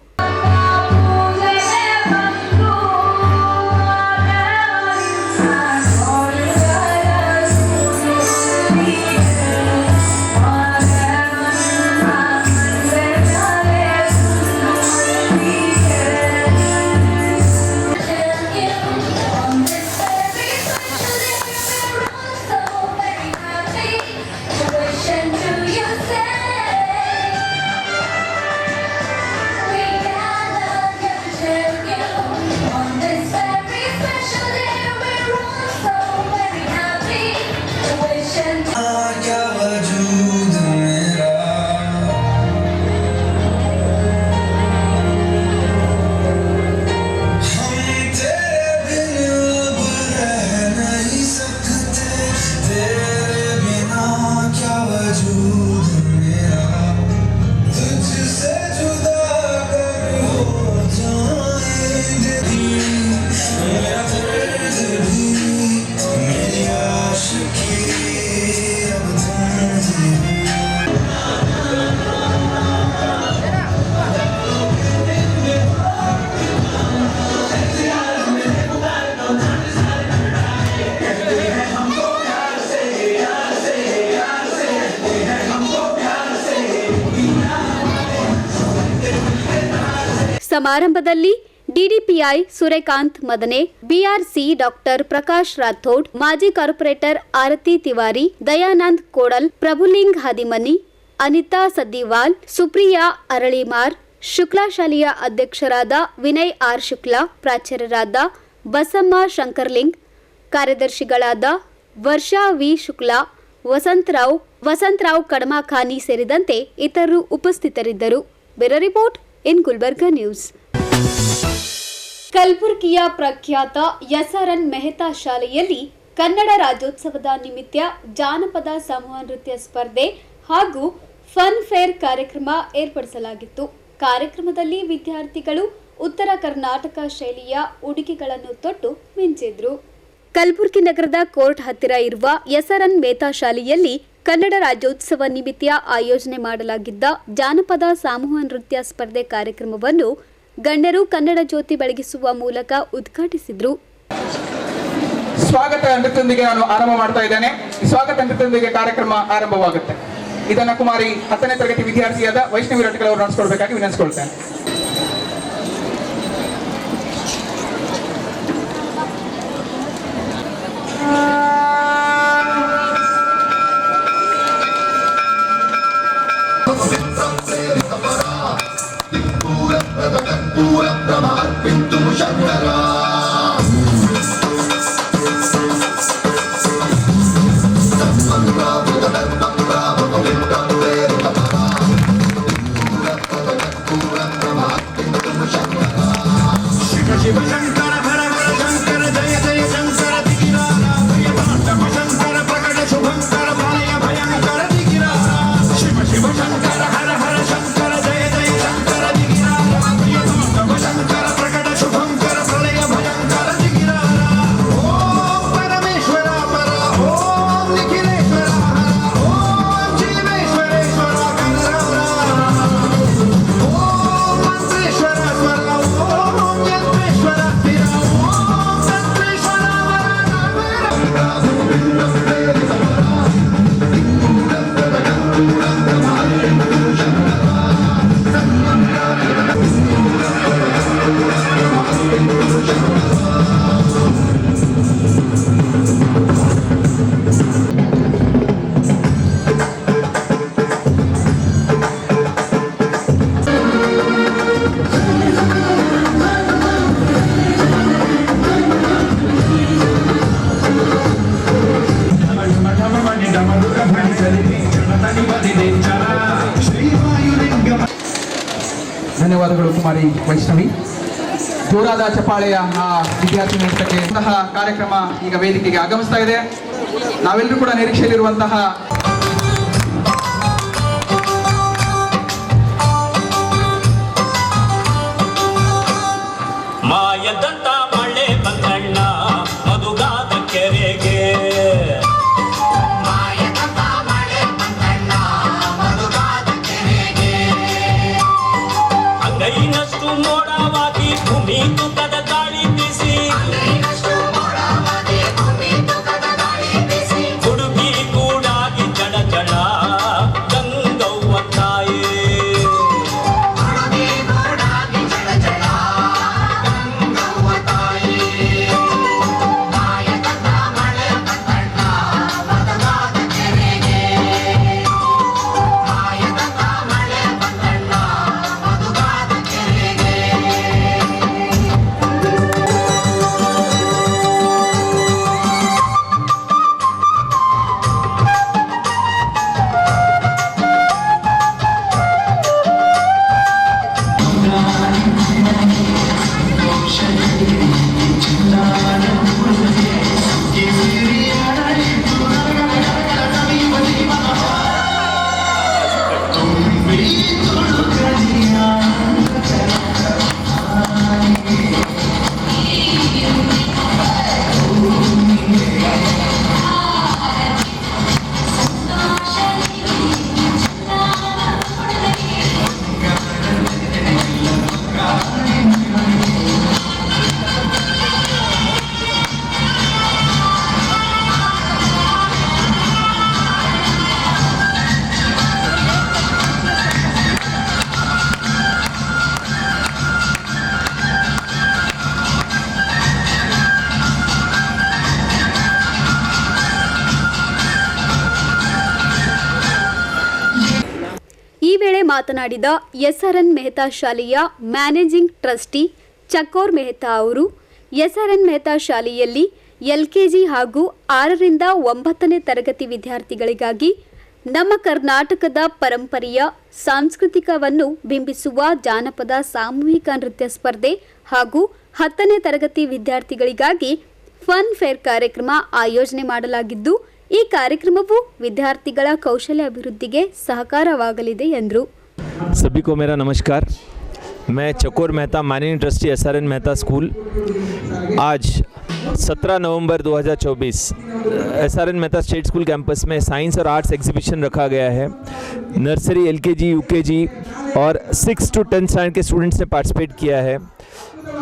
ಸಮಾರಂಭದಲ್ಲಿ DDPI Suryakant Madane, BRC doctor Prakash Rathod, ಮಾಜಿ ಕಾರ್ಪೊರೇಟರ್ ಆರತಿ ತಿವಾರಿ, ದಯಾನಂದ್ ಕೋಡಲ್, ಪ್ರಭುಲಿಂಗ್ ಹದಿಮನಿ, ಅನಿತಾ ಸದ್ದಿವಾಲ್, ಸುಪ್ರಿಯಾ ಅರಳಿಮಾರ್, ಶುಕ್ಲಾ ಶಾಲೆಯ ಅಧ್ಯಕ್ಷರಾದ ವಿನಯ್ ಆರ್ ಶುಕ್ಲಾ, ಪ್ರಾಚಾರ್ಯರಾದ ಬಸಮ್ಮ ಶಂಕರ್ಲಿಂಗ್, ಕಾರ್ಯದರ್ಶಿಗಳಾದ ವರ್ಷಾ ವಿ ಶುಕ್ಲಾ, ವಸಂತರಾವ್ ಕಡಮಾಖಾನಿ ಸೇರಿದಂತೆ ಇತರರು ಉಪಸ್ಥಿತರಿದ್ದರು. Bureau report in Gulbarga news. ಕಲಬುರಗಿಯ ಪ್ರಖ್ಯಾತ ಎಸ್ಆರ್ಎನ್ ಮೆಹ್ತಾ ಶಾಲೆಯಲ್ಲಿ ಕನ್ನಡ ರಾಜ್ಯೋತ್ಸವದ ನಿಮಿತ್ತ ಜಾನಪದ ಸಮೂಹ ನೃತ್ಯ ಸ್ಪರ್ಧೆ ಹಾಗೂ ಫನ್ ಫೇರ್ ಕಾರ್ಯಕ್ರಮ ಏರ್ಪಡಿಸಲಾಗಿತ್ತು. ಕಾರ್ಯಕ್ರಮದಲ್ಲಿ ವಿದ್ಯಾರ್ಥಿಗಳು ಉತ್ತರ ಕರ್ನಾಟಕ ಶೈಲಿಯ ಉಡುಗೆಗಳನ್ನು ತೊಟ್ಟು ಮಿಂಚಿದ್ರು. ಕಲಬುರಗಿ ನಗರದ ಕೋರ್ಟ್ ಹತ್ತಿರ ಇರುವ ಎಸ್ಆರ್ಎನ್ ಮೆಹ್ತಾ ಶಾಲೆಯಲ್ಲಿ ಕನ್ನಡ ರಾಜ್ಯೋತ್ಸವ ನಿಮಿತ್ತ ಆಯೋಜನೆ ಮಾಡಲಾಗಿದ್ದ ಜಾನಪದ ಸಮೂಹ ನೃತ್ಯ ಸ್ಪರ್ಧೆ ಕಾರ್ಯಕ್ರಮವನ್ನು ಗಣ್ಯರು ಕನ್ನಡ ಜ್ಯೋತಿ ಬೆಳಗಿಸುವ ಮೂಲಕ ಉದ್ಘಾಟಿಸಿದರು. ಸ್ವಾಗತ ನೃತ್ಯದೊಂದಿಗೆ ನಾನು ಆರಂಭ ಮಾಡ್ತಾ ಇದ್ದೇನೆ. ಸ್ವಾಗತ ನೃತ್ಯದೊಂದಿಗೆ ಕಾರ್ಯಕ್ರಮ ಆರಂಭವಾಗುತ್ತೆ. ಇದನ್ನ ಕುಮಾರಿ 10ನೇ ತರಗತಿ ವಿದ್ಯಾರ್ಥಿಯಾದ ವೈಷ್ಣವಿ ರಟ್ಕಲ್ ಅವರು ನಡೆಸಿಕೊಡ್ಬೇಕಾಗಿ ವಿನಂತಿಸಿಕೊಳ್ತೇನೆ. ಧನ್ಯವಾದಗಳು ಕುಮಾರಿ ವೈಷ್ಣವಿ. ಜೋರಾದ ಚಪ್ಪಾಳೆಯ ಆ ವಿದ್ಯಾರ್ಥಿ ನೃತ್ಯಕ್ಕೆ ಇಂತಹ ಕಾರ್ಯಕ್ರಮ ಈಗ ವೇದಿಕೆಗೆ ಆಗಮಿಸ್ತಾ ಇದೆ. ನಾವೆಲ್ಲರೂ ಕೂಡ ನಿರೀಕ್ಷೆಯಲ್ಲಿರುವಂತಹ ಮಾಯದಂತ ಮಳೆ ಬಂದಣ್ಣ ಮಧುಗಾದ ಕೆರೆಗೆ, ಅಂಗೈನಷ್ಟು ಮೋಡವಾಗಿ ಭೂಮಿ ತುಕದ ಗಾಳಿ ಬೀಸಿ, ಹುಡುಗಿ ಕೂಡಾಗಿ ಜಡ ಜಡ ಗಂಗವ್ವ ತಾಯೇ, ವೇಳೆ ಮಾತನಾಡಿದ ಎಸ್ಆರ್ಎನ್ ಮೆಹ್ತಾ ಶಾಲೆಯ ಮ್ಯಾನೇಜಿಂಗ್ ಟ್ರಸ್ಟಿ ಚಕೋರ್ ಮೆಹ್ತಾ ಅವರು ಎಸ್ಆರ್ಎನ್ ಮೆಹ್ತಾ ಶಾಲೆಯಲ್ಲಿ ಎಲ್ಕೆಜಿ ಹಾಗೂ 6ರಿಂದ 9ನೇ ತರಗತಿ ವಿದ್ಯಾರ್ಥಿಗಳಿಗಾಗಿ ನಮ್ಮ ಕರ್ನಾಟಕದ ಪರಂಪರೆಯ ಸಾಂಸ್ಕೃತಿಕವನ್ನು ಬಿಂಬಿಸುವ ಜಾನಪದ ಸಾಮೂಹಿಕ ನೃತ್ಯ ಸ್ಪರ್ಧೆ ಹಾಗೂ 10ನೇ ತರಗತಿ ವಿದ್ಯಾರ್ಥಿಗಳಿಗಾಗಿ ಫನ್ ಫೇರ್ ಕಾರ್ಯಕ್ರಮ ಆಯೋಜನೆ ಮಾಡಲಾಗಿದ್ದು ಈ ಕಾರ್ಯಕ್ರಮವು ವಿದ್ಯಾರ್ಥಿಗಳ ಕೌಶಲ್ಯ ಅಭಿವೃದ್ಧಿಗೆ ಸಹಕಾರವಾಗಲಿದೆ ಎಂದರು. सभी को मेरा नमस्कार. मैं चकोर Mehta managing trustee SRN Mehta school आज 17 नवंबर 2024 SRN Mehta state school campus में साइंस और आर्ट्स एग्जीबिशन रखा गया है. नर्सरी एलकेजी यूकेजी और 6 to 10 स्टैंडर्ड के स्टूडेंट्स ने पार्टिसिपेट किया है.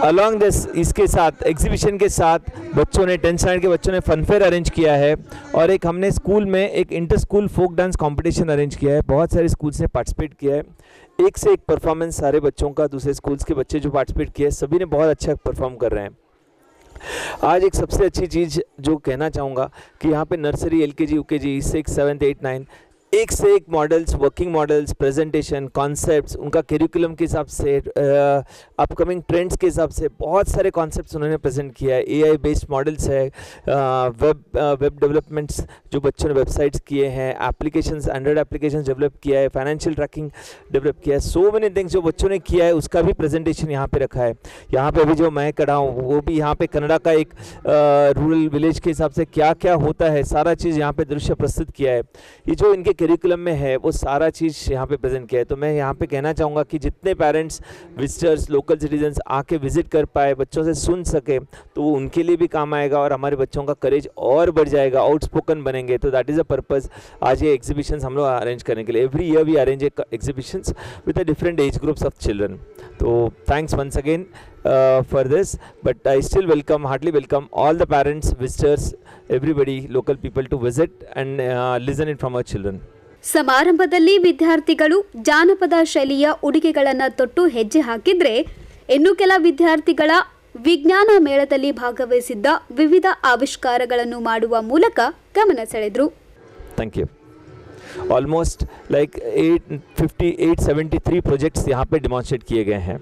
अलॉन्ग दिस इसके साथ एग्जीबिशन के साथ बच्चों ने 10 स्टैंडर्ड के बच्चों ने फनफेयर अरेंज किया है और एक हमने स्कूल में एक inter school folk dance competition arrange किया है. बहुत सारे स्कूल्स ने पार्टिसिपेट किया है. एक से एक परफॉर्मेंस सारे बच्चों का, दूसरे स्कूल्स के बच्चे जो पार्टिसिपेट किए सभी ने बहुत अच्छा परफॉर्म कर रहे हैं. आज एक सबसे अच्छी चीज़ जो कहना चाहूँगा कि यहाँ पे नर्सरी एलकेजी यूकेजी 6, 7, 8, 9 एक से एक models, working models, presentation, concepts, उनका करिकुलम के हिसाब से, अपकमिंग ट्रेंड्स के हिसाब से बहुत सारे कॉन्सेप्ट्स उन्होंने प्रेजेंट किया है. एआई बेस्ड मॉडल्स है, वेब डेवलपमेंट्स जो बच्चों ने वेबसाइट्स किए हैं, एप्लीकेशंस, एंड्रॉयड एप्लीकेशंस डेवलप किया है, फाइनेंशियल ट्रैकिंग डेवलप किया है. सो मेनी थिंग्स जो बच्चों ने किया है उसका भी प्रेजेंटेशन यहाँ पे रखा है. यहाँ पे अभी जो मैं खड़ा हूँ वो भी यहाँ पे कनाडा का एक रूरल विलेज के हिसाब से क्या क्या होता है सारा चीज़ यहाँ पे दृश्य प्रस्तुत किया है. ये जो इनके करिकुलम में है वो सारा चीज़ यहाँ पे प्रेजेंट किया है. तो मैं यहाँ पे कहना चाहूँगा कि जितने पेरेंट्स, विजिटर्स, लोकल सिटीजन्स आके विजिट कर पाए, बच्चों से सुन सके तो वो उनके लिए भी काम आएगा और हमारे बच्चों का करेज और बढ़ जाएगा, आउटस्पोकन बनेंगे. तो दैट इज़ अ पर्पज़ आज ये एग्जीबिशंस हम लोग अरेंज करने के लिए. Every year we arrange exhibitions with the different age groups of children. तो thanks once again for this, but I still heartily welcome all the parents, visitors, everybody, local people to visit and listen it from our children. ಸಮಾರಂಭದಲ್ಲಿ ವಿದ್ಯಾರ್ಥಿಗಳು ಜಾನಪದ ಶೈಲಿಯ ಉಡುಗೆಗಳನ್ನು ತೊಟ್ಟು ಹೆಜ್ಜೆ ಹಾಕಿದ್ರೆ ಇನ್ನು ಕೆಲ ವಿದ್ಯಾರ್ಥಿಗಳ ವಿಜ್ಞಾನ ಮೇಳದಲ್ಲಿ ಭಾಗವಹಿಸಿದ್ದ ವಿವಿಧ ಆವಿಷ್ಕಾರಗಳನ್ನು ಮಾಡುವ ಮೂಲಕ ಗಮನ ಸೆಳೆದರು. Thank you. Almost like 873 projects यहाँ पे डिमॉन्स्ट्रेट किए गए हैं.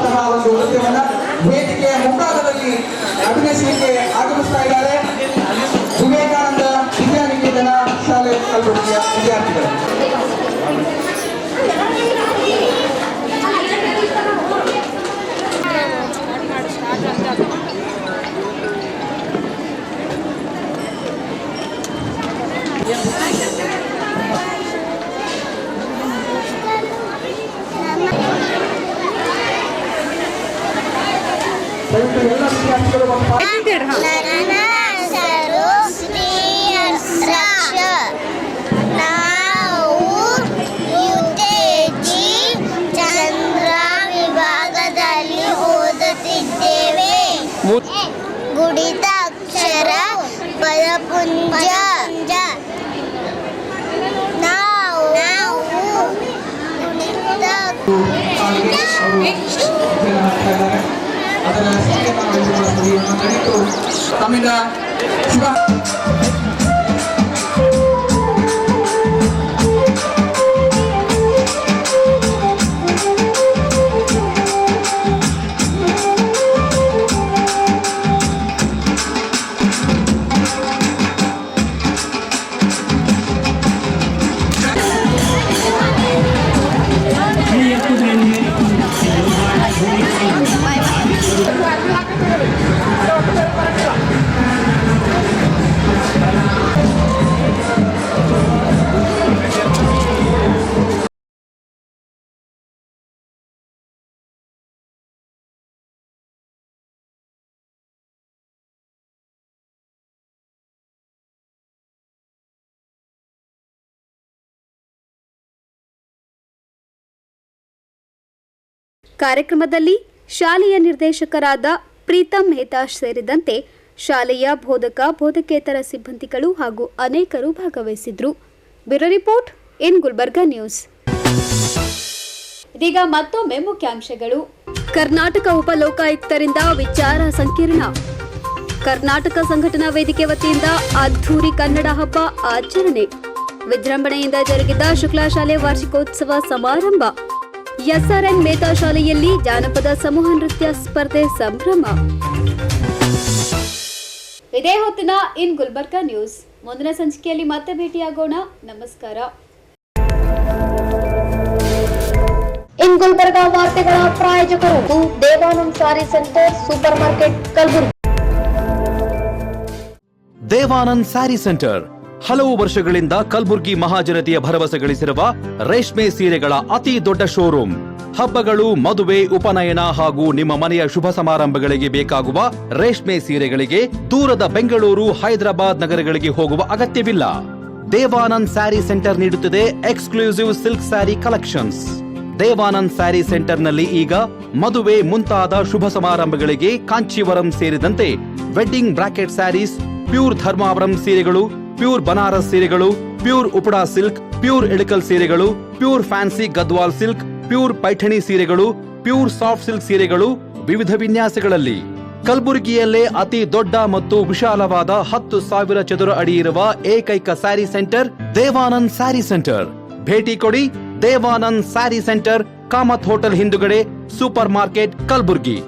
ಮಾಡುವಂತಹ ಒಂದು ನೃತ್ಯವನ್ನ ವೇದಿಕೆಯ ಮುಂಭಾಗದಲ್ಲಿ ಅಭಿನಯಿಸಲಿಕ್ಕೆ ಆಗಮಿಸ್ತಾ ಇದ್ದಾರೆ ವಿವೇಕಾನಂದ ವಿದ್ಯಾನಿಕೇತನ ಶಾಲೆ ಕಲಬುರಗಿಯ ವಿದ್ಯಾರ್ಥಿಗಳು. ಎಲ್ಲ ವಿದ್ಯಾರ್ಥಿಗಳು ನನ್ನ ಹೆಸರು ಶ್ರೀ ಹರ್ಷ. ನಾವು UKG ಚಂದ್ರ ವಿಭಾಗದಲ್ಲಿ ಓದುತ್ತಿದ್ದೇವೆ. ಗುಡಿತ ಅಕ್ಷರ ಪದಪುಂಜ. ನಾವು ಗುಣಿತ ಅದರ ತಮ್ಮಿಂದ ಶುಭ. ಕಾರ್ಯಕ್ರಮದಲ್ಲಿ ಶಾಲೆಯ ನಿರ್ದೇಶಕರಾದ ಪ್ರೀತಂ ಮೆಹ್ತಾ ಸೇರಿದಂತೆ ಶಾಲೆಯ ಬೋಧಕ ಬೋಧಕೇತರ ಸಿಬ್ಬಂದಿಗಳು ಹಾಗೂ ಅನೇಕರು ಭಾಗವಹಿಸಿದ್ರು. Bureau report in Gulbarga news. ಇದೀಗ ಮತ್ತೊಮ್ಮೆ ಮುಖ್ಯಾಂಶಗಳು. ಕರ್ನಾಟಕ ಉಪಲೋಕಾಯುಕ್ತರಿಂದ ವಿಚಾರ ಸಂಕಿರಣ. ಕರ್ನಾಟಕ ಸಂಘಟನಾ ವೇದಿಕೆ ವತಿಯಿಂದ ಅದ್ಧೂರಿ ಕನ್ನಡ ಹಬ್ಬ ಆಚರಣೆ. ವಿಜೃಂಭಣೆಯಿಂದ ಜರುಗಿದ ಶುಕ್ಲಾ ಶಾಲೆ ವಾರ್ಷಿಕೋತ್ಸವ ಸಮಾರಂಭ. SRN ಮೆಹ್ತಾ ಶಾಲೆಯಲ್ಲಿ ಜಾನಪದ ಸಮೂಹ ನೃತ್ಯ ಸ್ಪರ್ಧೆ ಸಂಭ್ರಮ. ಇದೇ ಹೊತ್ತಿನ ಇನ್ ಗುಲ್ಬರ್ಗಾ ನ್ಯೂಸ್. ಮುಂದಿನ ಸಂಚಿಕೆಯಲ್ಲಿ ಮತ್ತೆ ಭೇಟಿಯಾಗೋಣ. ನಮಸ್ಕಾರ. ಇನ್ ಗುಲ್ಬರ್ಗಾ ವಾರ್ತೆಗಳ ಪ್ರಾಯೋಜಕರು Devanand sari centre supermarket Kalaburagi. Devanand sari centre ಹಲವು ವರ್ಷಗಳಿಂದ ಕಲ್ಬುರ್ಗಿ ಮಹಾಜನತೆಯ ಭರವಸೆ ಗಳಿಸಿರುವ ರೇಷ್ಮೆ ಸೀರೆಗಳ ಅತಿ ದೊಡ್ಡ ಶೋರೂಮ್. ಹಬ್ಬಗಳು, ಮದುವೆ, ಉಪನಯನ ಹಾಗೂ ನಿಮ್ಮ ಮನೆಯ ಶುಭ ಸಮಾರಂಭಗಳಿಗೆ ಬೇಕಾಗುವ ರೇಷ್ಮೆ ಸೀರೆಗಳಿಗೆ ದೂರದ ಬೆಂಗಳೂರು, ಹೈದರಾಬಾದ್ ನಗರಗಳಿಗೆ ಹೋಗುವ ಅಗತ್ಯವಿಲ್ಲ. ದೇವಾನಂದ್ ಸ್ಯಾರಿ ಸೆಂಟರ್ ನೀಡುತ್ತಿದೆ exclusive silk sari collections. Devanand sari ಸೆಂಟರ್ನಲ್ಲಿ ಈಗ ಮದುವೆ ಮುಂತಾದ ಶುಭ ಸಮಾರಂಭಗಳಿಗೆ ಕಾಂಚೀವರಂ ಸೇರಿದಂತೆ wedding brocade saris, pure Dharmavaram ಸೀರೆಗಳು, ಪ್ಯೂರ್ ಬನಾರಸ್ ಸೀರೆಗಳು, pure Uppada silk, pure Ilkal ಸೀರೆಗಳು, pure fancy Gadwal silk, pure Paithani ಸೀರೆಗಳು, ಪ್ಯೂರ್ ಸಾಫ್ಟ್ ಸಿಲ್ಕ್ ಸೀರೆಗಳು ವಿವಿಧ ವಿನ್ಯಾಸಗಳಲ್ಲಿ. ಕಲಬುರಗಿಯಲ್ಲೇ ಅತಿ ದೊಡ್ಡ ಮತ್ತು ವಿಶಾಲವಾದ 10,000 ಚದುರ ಅಡಿ ಇರುವ ಏಕೈಕ sari centre Devanand sari centre. ಭೇಟಿ ಕೊಡಿ. ದೇವಾನಂದ್ ಸ್ಯಾರಿ ಸೆಂಟರ್, ಕಾಮತ್ ಹೋಟೆಲ್ ಹಿಂದುಗಡೆ, ಸೂಪರ್ ಮಾರ್ಕೆಟ್, ಕಲಬುರಗಿ.